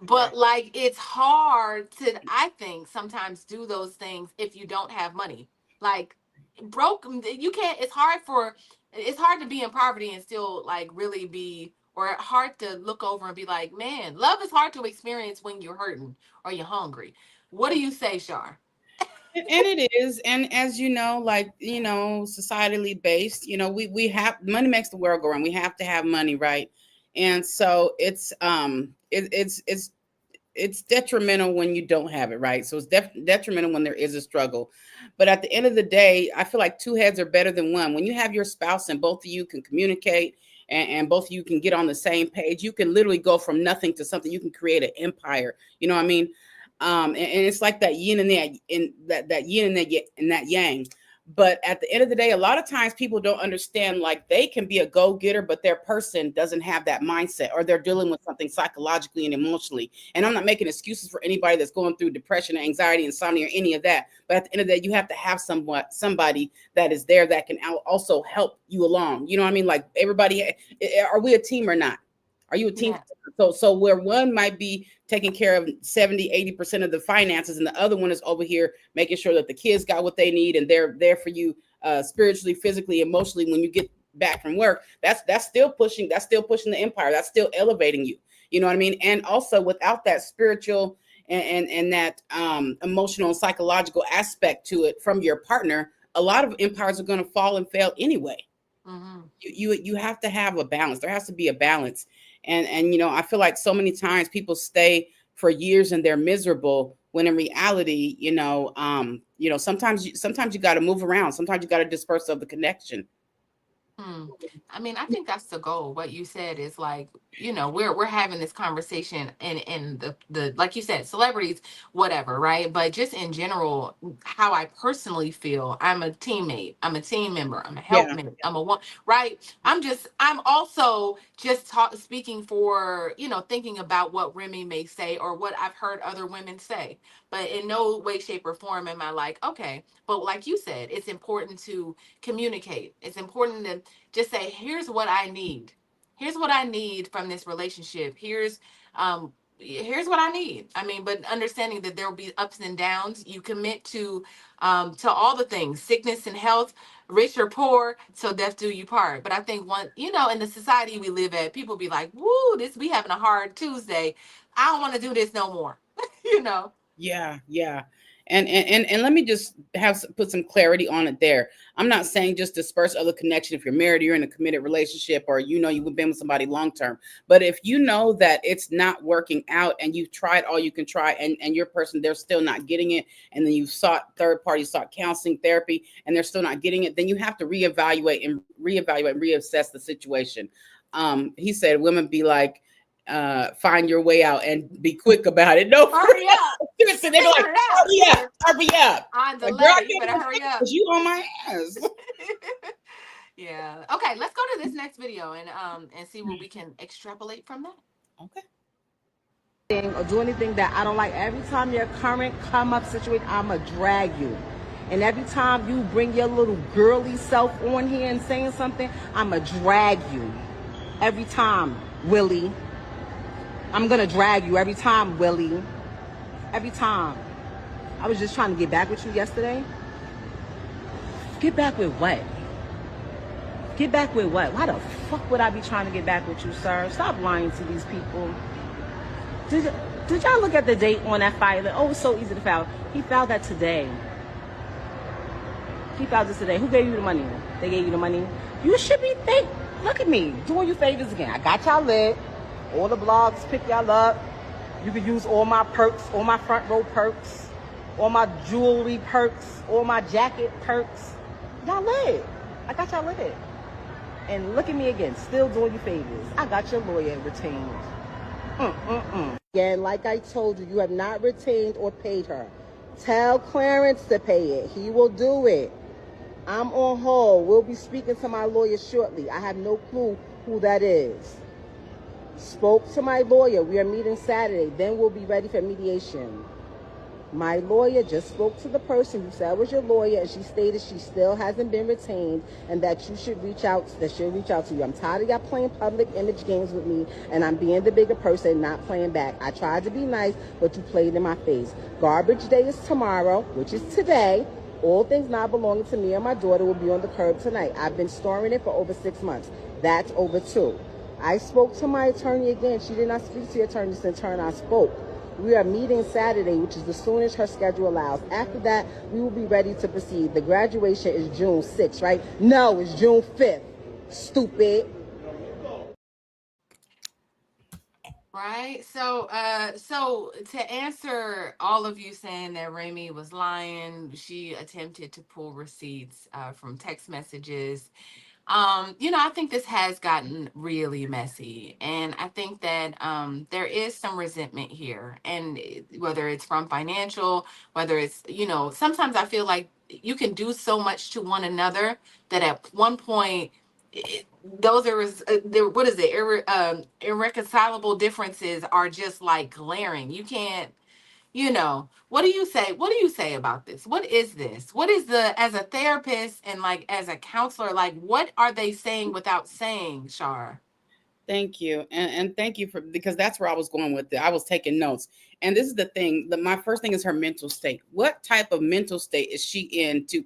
But like, it's hard to, I think, sometimes do those things if you don't have money. Like, broke, you can't, it's hard to be in poverty and still like really be, or hard to look over and be like, man, love is hard to experience when you're hurting or you're hungry. What do you say, Shar? And it is, and as you know, like, societally based, we have money makes the world go round. We have to have money, right? And so it's detrimental when you don't have it, right? So it's detrimental when there is a struggle. But at the end of the day, I feel like two heads are better than one. When you have your spouse and both of you can communicate, and both of you can get on the same page, you can literally go from nothing to something. You can create an empire. You know what I mean? And it's like that yin and that yin and that yang. But at the end of the day, a lot of times people don't understand, like, they can be a go-getter, but their person doesn't have that mindset, or they're dealing with something psychologically and emotionally. And I'm not making excuses for anybody that's going through depression, anxiety, insomnia, or any of that. But at the end of the day, you have to have somebody that is there that can also help you along. You know what I mean? Like, everybody, are we a team or not? Are you a team? Yeah. So where one might be taking care of 70-80% of the finances, and the other one is over here making sure that the kids got what they need, and they're there for you spiritually, physically, emotionally when you get back from work. That's still pushing the empire. That's still elevating you. You know what I mean? And also, without that spiritual and that emotional and psychological aspect to it from your partner, a lot of empires are going to fall and fail anyway. Mm-hmm. You have to have a balance. There has to be a balance. And I feel like so many times people stay for years and they're miserable, when in reality, sometimes you got to move around. Sometimes you got to disperse of the connection. I mean, I think that's the goal. What you said is like, we're having this conversation in the like you said, celebrities, whatever, right? But just in general, how I personally feel, I'm a teammate, I'm a team member, I'm a helpmate, I'm a one, right? I'm also just speaking for, thinking about what Remy may say or what I've heard other women say. But in no way, shape, or form am I like, okay. But like you said, it's important to communicate. It's important to just say, here's what I need. Here's what I need from this relationship. Here's here's what I need. I mean, but understanding that there will be ups and downs. You commit to all the things, sickness and health, rich or poor, till death do you part. But I think in the society we live at, people be like, woo, we having a hard Tuesday. I don't want to do this no more. Yeah. And let me just put some clarity on it there. I'm not saying just disperse other connection if you're married, you're in a committed relationship, or you've been with somebody long term. But if you know that it's not working out and you've tried all you can try, and your person, they're still not getting it, and then you've sought counseling, therapy, and they're still not getting it, then you have to reevaluate and reassess the situation. He said women be like, find your way out and be quick about it. No, hurry up. Seriously, they be like, hurry up. On the Like, you better hurry up. You on my ass. Yeah. Okay, let's go to this next video and see what we can extrapolate from that. Okay. Or do anything that I don't like. Every time your current come up situation, I'ma drag you. And every time you bring your little girly self on here and saying something, I'ma drag you. Every time, Willie. I'm gonna drag you every time, Willie. Every time. I was just trying to get back with you yesterday. Get back with what? Get back with what? Why the fuck would I be trying to get back with you, sir? Stop lying to these people. Did y'all look at the date on that file? Oh, it's so easy to file. He filed that today. He filed it today. Who gave you the money? They gave you the money. You should be look at me, doing you favors again. I got y'all lit. All the blogs pick y'all up. You can use all my perks, all my front row perks, all my jewelry perks, all my jacket perks. Y'all lit. I got y'all lit. And look at me again, still doing you favors. I got your lawyer retained. Again, like I told you, you have not retained or paid her. Tell Clarence to pay it. He will do it. I'm on hold. We'll be speaking to my lawyer shortly. I have no clue who that is. Spoke to my lawyer. We are meeting Saturday. Then we'll be ready for mediation. My lawyer just spoke to the person who said was your lawyer, and she stated she still hasn't been retained and that you should reach out, that she'll reach out to you. I'm tired of y'all playing public image games with me, and I'm being the bigger person, not playing back. I tried to be nice, but you played in my face. Garbage day is tomorrow, which is today. All things not belonging to me and my daughter will be on the curb tonight. I've been storing it for over 6 months. That's over 2. I spoke to my attorney again. She did not speak to your attorney since her and I spoke. We are meeting Saturday, which is the soonest her schedule allows. After that, we will be ready to proceed. The graduation is June 6th, right? No, it's June 5th. Stupid. Right. So to answer all of you saying that Remy was lying, she attempted to pull receipts from text messages. I think this has gotten really messy, and I think that there is some resentment here, and whether it's from financial, whether it's, sometimes I feel like you can do so much to one another that at one point, those are what is it? Irreconcilable differences are just like glaring. You can't. What do you say? What do you say about this? What is this? What is as a therapist and like as a counselor, like what are they saying without saying, Shar? Thank you. And thank you because that's where I was going with it. I was taking notes. And this is the thing. My first thing is her mental state. What type of mental state is she in to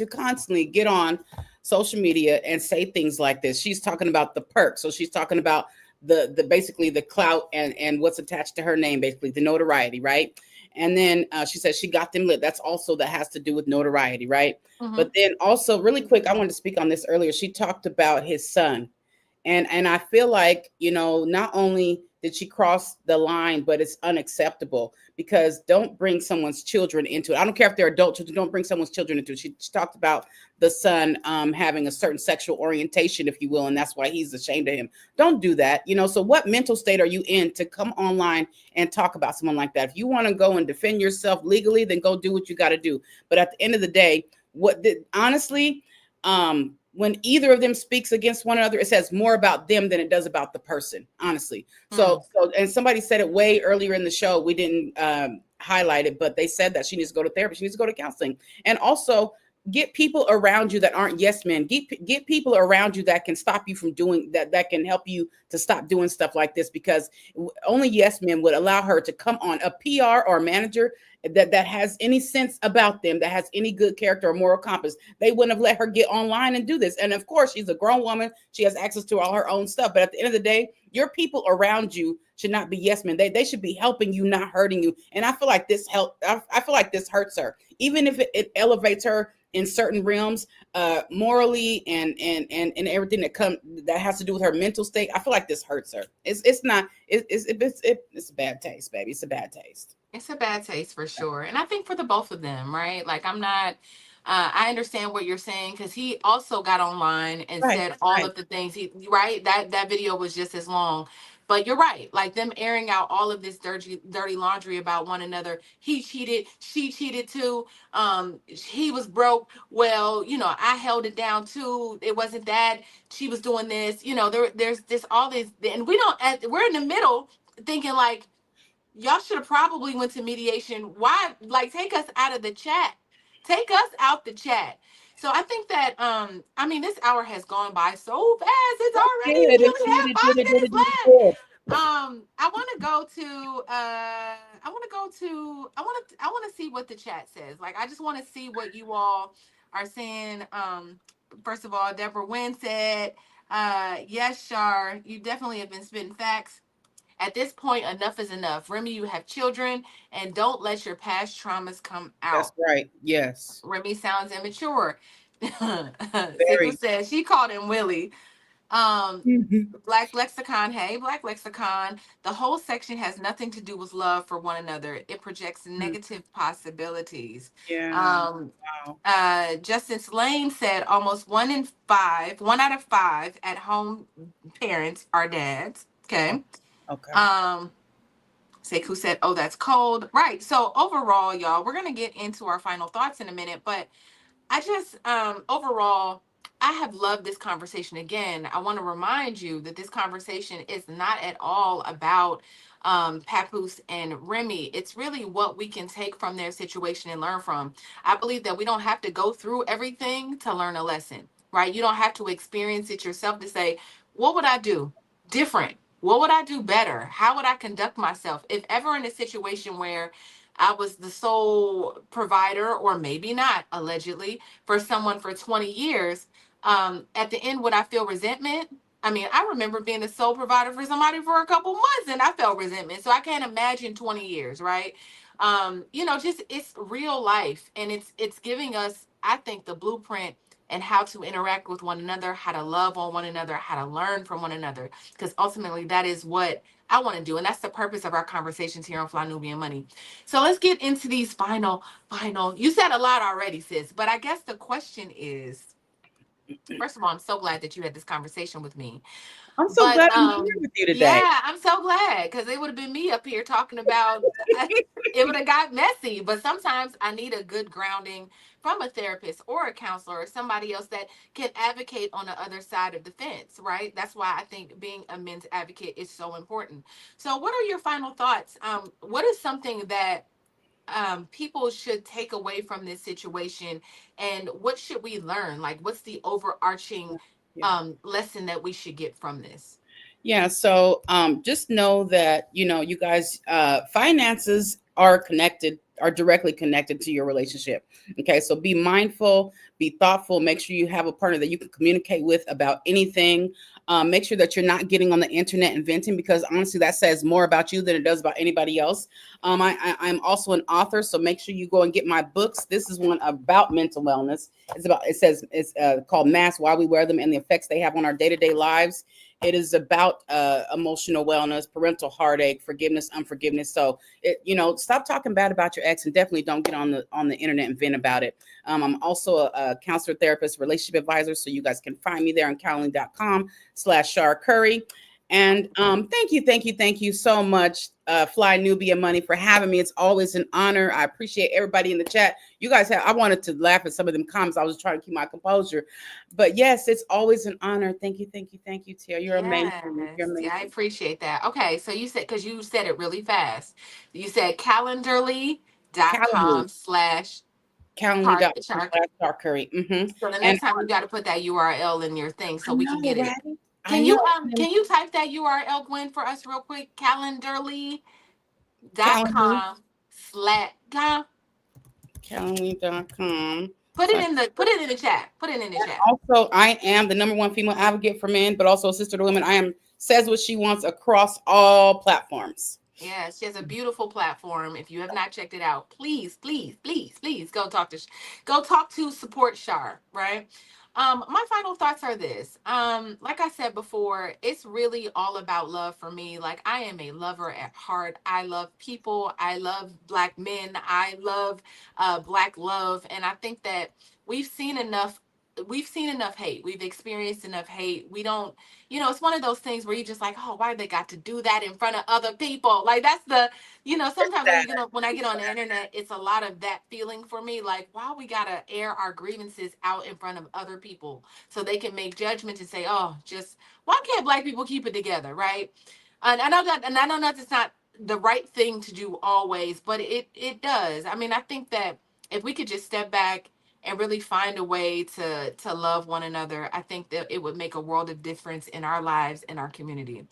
constantly get on social media and say things like this? She's talking about the perks. So she's talking about the basically the clout and what's attached to her name, basically the notoriety, right? And then she says she got them lit. That's also that has to do with notoriety, right? Mm-hmm. But then also really quick, I wanted to speak on this earlier. She talked about his son. And I feel like, not only did she cross the line, but it's unacceptable because don't bring someone's children into it. I don't care if they're adult children, don't bring someone's children into it. She talked about the son having a certain sexual orientation, if you will, and that's why he's ashamed of him. Don't do that. So what mental state are you in to come online and talk about someone like that? If you want to go and defend yourself legally, then go do what you got to do. But at the end of the day, honestly, when either of them speaks against one another, it says more about them than it does about the person, honestly. So, and somebody said it way earlier in the show. We didn't highlight it, but they said that she needs to go to therapy. She needs to go to counseling. And also, get people around you that aren't yes men. Get people around you that can stop you from doing that, that can help you to stop doing stuff like this, because only yes men would allow her to come on. A PR or manager that has any sense about them, that has any good character or moral compass, they wouldn't have let her get online and do this. And of course, she's a grown woman. She has access to all her own stuff. But at the end of the day, your people around you should not be yes men. They should be helping you, not hurting you. And I feel like this I feel like this hurts her, even if it elevates her in certain realms, morally and everything that has to do with her mental state. I feel like this hurts her. It's not. It's a bad taste, baby. It's a bad taste. It's a bad taste for sure. And I think for the both of them, right? Like, I'm not, I understand what you're saying, because he also got online and Right, said all right. of the things right? That video was just as long. But you're right. Like, them airing out all of this dirty laundry about one another. He cheated. She cheated too. He was broke. Well, I held it down too. It wasn't that she was doing this. There's this, all this, and we're in the middle thinking like, y'all should have probably went to mediation. Why? Like, take us out of the chat. Take us out the chat. So I think that this hour has gone by so fast. It's already, we only have 5 minutes left. I want to go to I want to see what the chat says. Like, I just want to see what you all are saying. First of all, Deborah Wynn said, yes, Shar, you definitely have been spitting facts. At this point, enough is enough. Remy, you have children, and don't let your past traumas come That's out. right. Yes. Remy sounds immature. Sickle Very. says she called him Willie. Mhm. Black Lexicon, hey, Black Lexicon. The whole section has nothing to do with love for one another. It projects negative possibilities. Yeah. Wow. Justin Slane said almost 1 out of 5 at home parents are dads. Okay. Okay. Sekou said, oh, that's cold. Right. So overall, y'all, we're going to get into our final thoughts in a minute, but I just, overall, I have loved this conversation. Again, I want to remind you that this conversation is not at all about Papoose and Remy. It's really what we can take from their situation and learn from. I believe that we don't have to go through everything to learn a lesson, right? You don't have to experience it yourself to say, what would I do different? What would I do better? How would I conduct myself? If ever in a situation where I was the sole provider, or maybe not, allegedly, for someone for 20 years. At the end, would I feel resentment? I mean, I remember being the sole provider for somebody for a couple months and I felt resentment. So I can't imagine 20 years, right? Just, it's real life, and it's giving us, I think, the blueprint and how to interact with one another, how to love on one another, how to learn from one another. Because ultimately, that is what I want to do. And that's the purpose of our conversations here on Fly Nubian Money. So let's get into these final. You said a lot already, sis. But I guess the question is, first of all, I'm so glad that you had this conversation with me. I'm so But glad I'm here with you today. yeah, I'm so glad, because it would have been me up here talking about it would have got messy. But sometimes I need a good grounding from a therapist or a counselor or somebody else that can advocate on the other side of the fence, right? That's why I think being a men's advocate is so important. So what are your final thoughts? What is something that people should take away from this situation, and what should we learn? Like, what's the overarching lesson that we should get from this? Yeah, so just know that you guys, finances are directly connected to your relationship. Okay, so be mindful, be thoughtful, make sure you have a partner that you can communicate with about anything. Make sure that you're not getting on the internet and venting, because honestly, that says more about you than it does about anybody else. I'm also an author, so make sure you go and get my books. This is one about mental wellness. It's called Masks: Why We Wear Them and the Effects They Have on Our Day-to-Day Lives. It is about emotional wellness, parental heartache, forgiveness, unforgiveness. So, stop talking bad about your ex, and definitely don't get on the internet and vent about it. I'm also a counselor, therapist, relationship advisor. So you guys can find me there on Calendly.com/Shar Curry. And thank you so much, Fly Nubian Money, for having me. It's always an honor. I appreciate everybody in the chat. You guys I wanted to laugh at some of them comments. I was trying to keep my composure. But yes, it's always an honor. Thank you, Tia. You're amazing. You're amazing. Yeah, I appreciate that. Okay, so you said, because you said it really fast. You said Calendly.com/ Calendly.com/darkcurry. So the And next time you got to put that URL in your thing so I we can know, get it. right? I know. Can you type that URL, Gwen, for us real quick? Calendly. Calendly.com/. Calendly.com. Put it in the chat. Put it in the chat. Also, I am the #1 female advocate for men, but also a sister to women. I am says what she wants across all platforms. Yeah, she has a beautiful platform. If you have not checked it out, please, please, please, please go talk to support Shar, right? My final thoughts are this. Like I said before, it's really all about love for me. Like, I am a lover at heart. I love people. I love Black men. I love Black love. And I think that we've seen enough hate. We've experienced enough hate. We don't, it's one of those things where you just like, oh, why they got to do that in front of other people? Like, that's sometimes when I get on the internet, it's a lot of that feeling for me. Like, why we gotta air our grievances out in front of other people so they can make judgments and say, oh, just why can't Black people keep it together, right? And I know that it's not the right thing to do always, but it does. I mean, I think that if we could just step back and really find a way to love one another, I think that it would make a world of difference in our lives, in our community.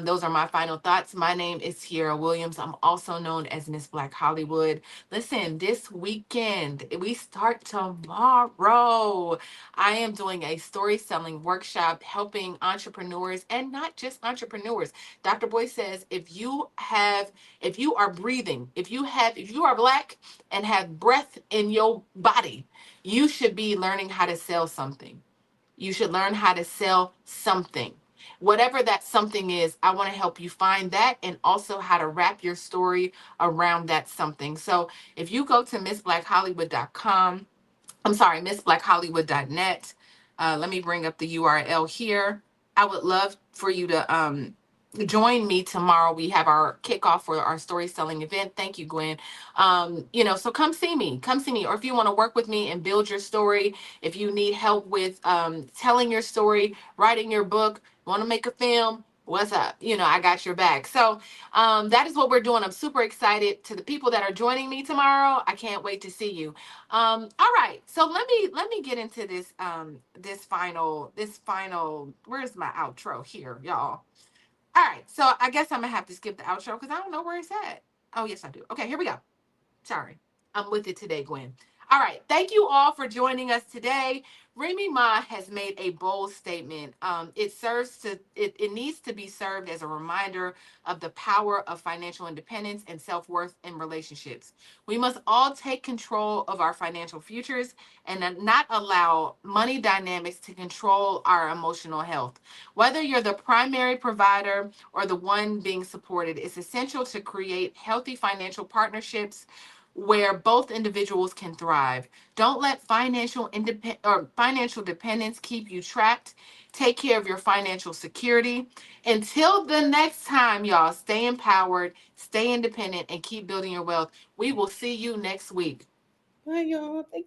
Those are my final thoughts. My name is Sierra Williams. I'm also known as Miss Black Hollywood. Listen, this weekend, we start tomorrow. I am doing a story selling workshop helping entrepreneurs, and not just entrepreneurs. Dr. Boy says if you are breathing, if you are Black and have breath in your body, you should be learning how to sell something. You should learn how to sell something. Whatever that something is, I want to help you find that, and also how to wrap your story around that something. So if you go to MissBlackHollywood.com, I'm sorry, MissBlackHollywood.net. Let me bring up the URL here. I would love for you to join me tomorrow. We have our kickoff for our story selling event. Thank you, Gwen. So come see me. Or if you want to work with me and build your story, if you need help with telling your story, writing your book, want to make a film, what's up? I got your back. So that is what we're doing. I'm super excited. To the people that are joining me tomorrow, I can't wait to see you. All right. So let me get into this final, where's my outro here, y'all? All right, so I guess I'm gonna have to skip the outro because I don't know where it's at. Oh, yes, I do. Okay, here we go. Sorry, I'm with it today, Gwen. All right, thank you all for joining us today. Remy Ma has made a bold statement. It needs to be served as a reminder of the power of financial independence and self-worth in relationships. We must all take control of our financial futures and not allow money dynamics to control our emotional health. Whether you're the primary provider or the one being supported, it's essential to create healthy financial partnerships where both individuals can thrive. Don't let financial dependence keep you trapped. Take care of your financial security. Until the next time, y'all, stay empowered, stay independent, and keep building your wealth. We will see you next week. Bye, y'all. Thank you.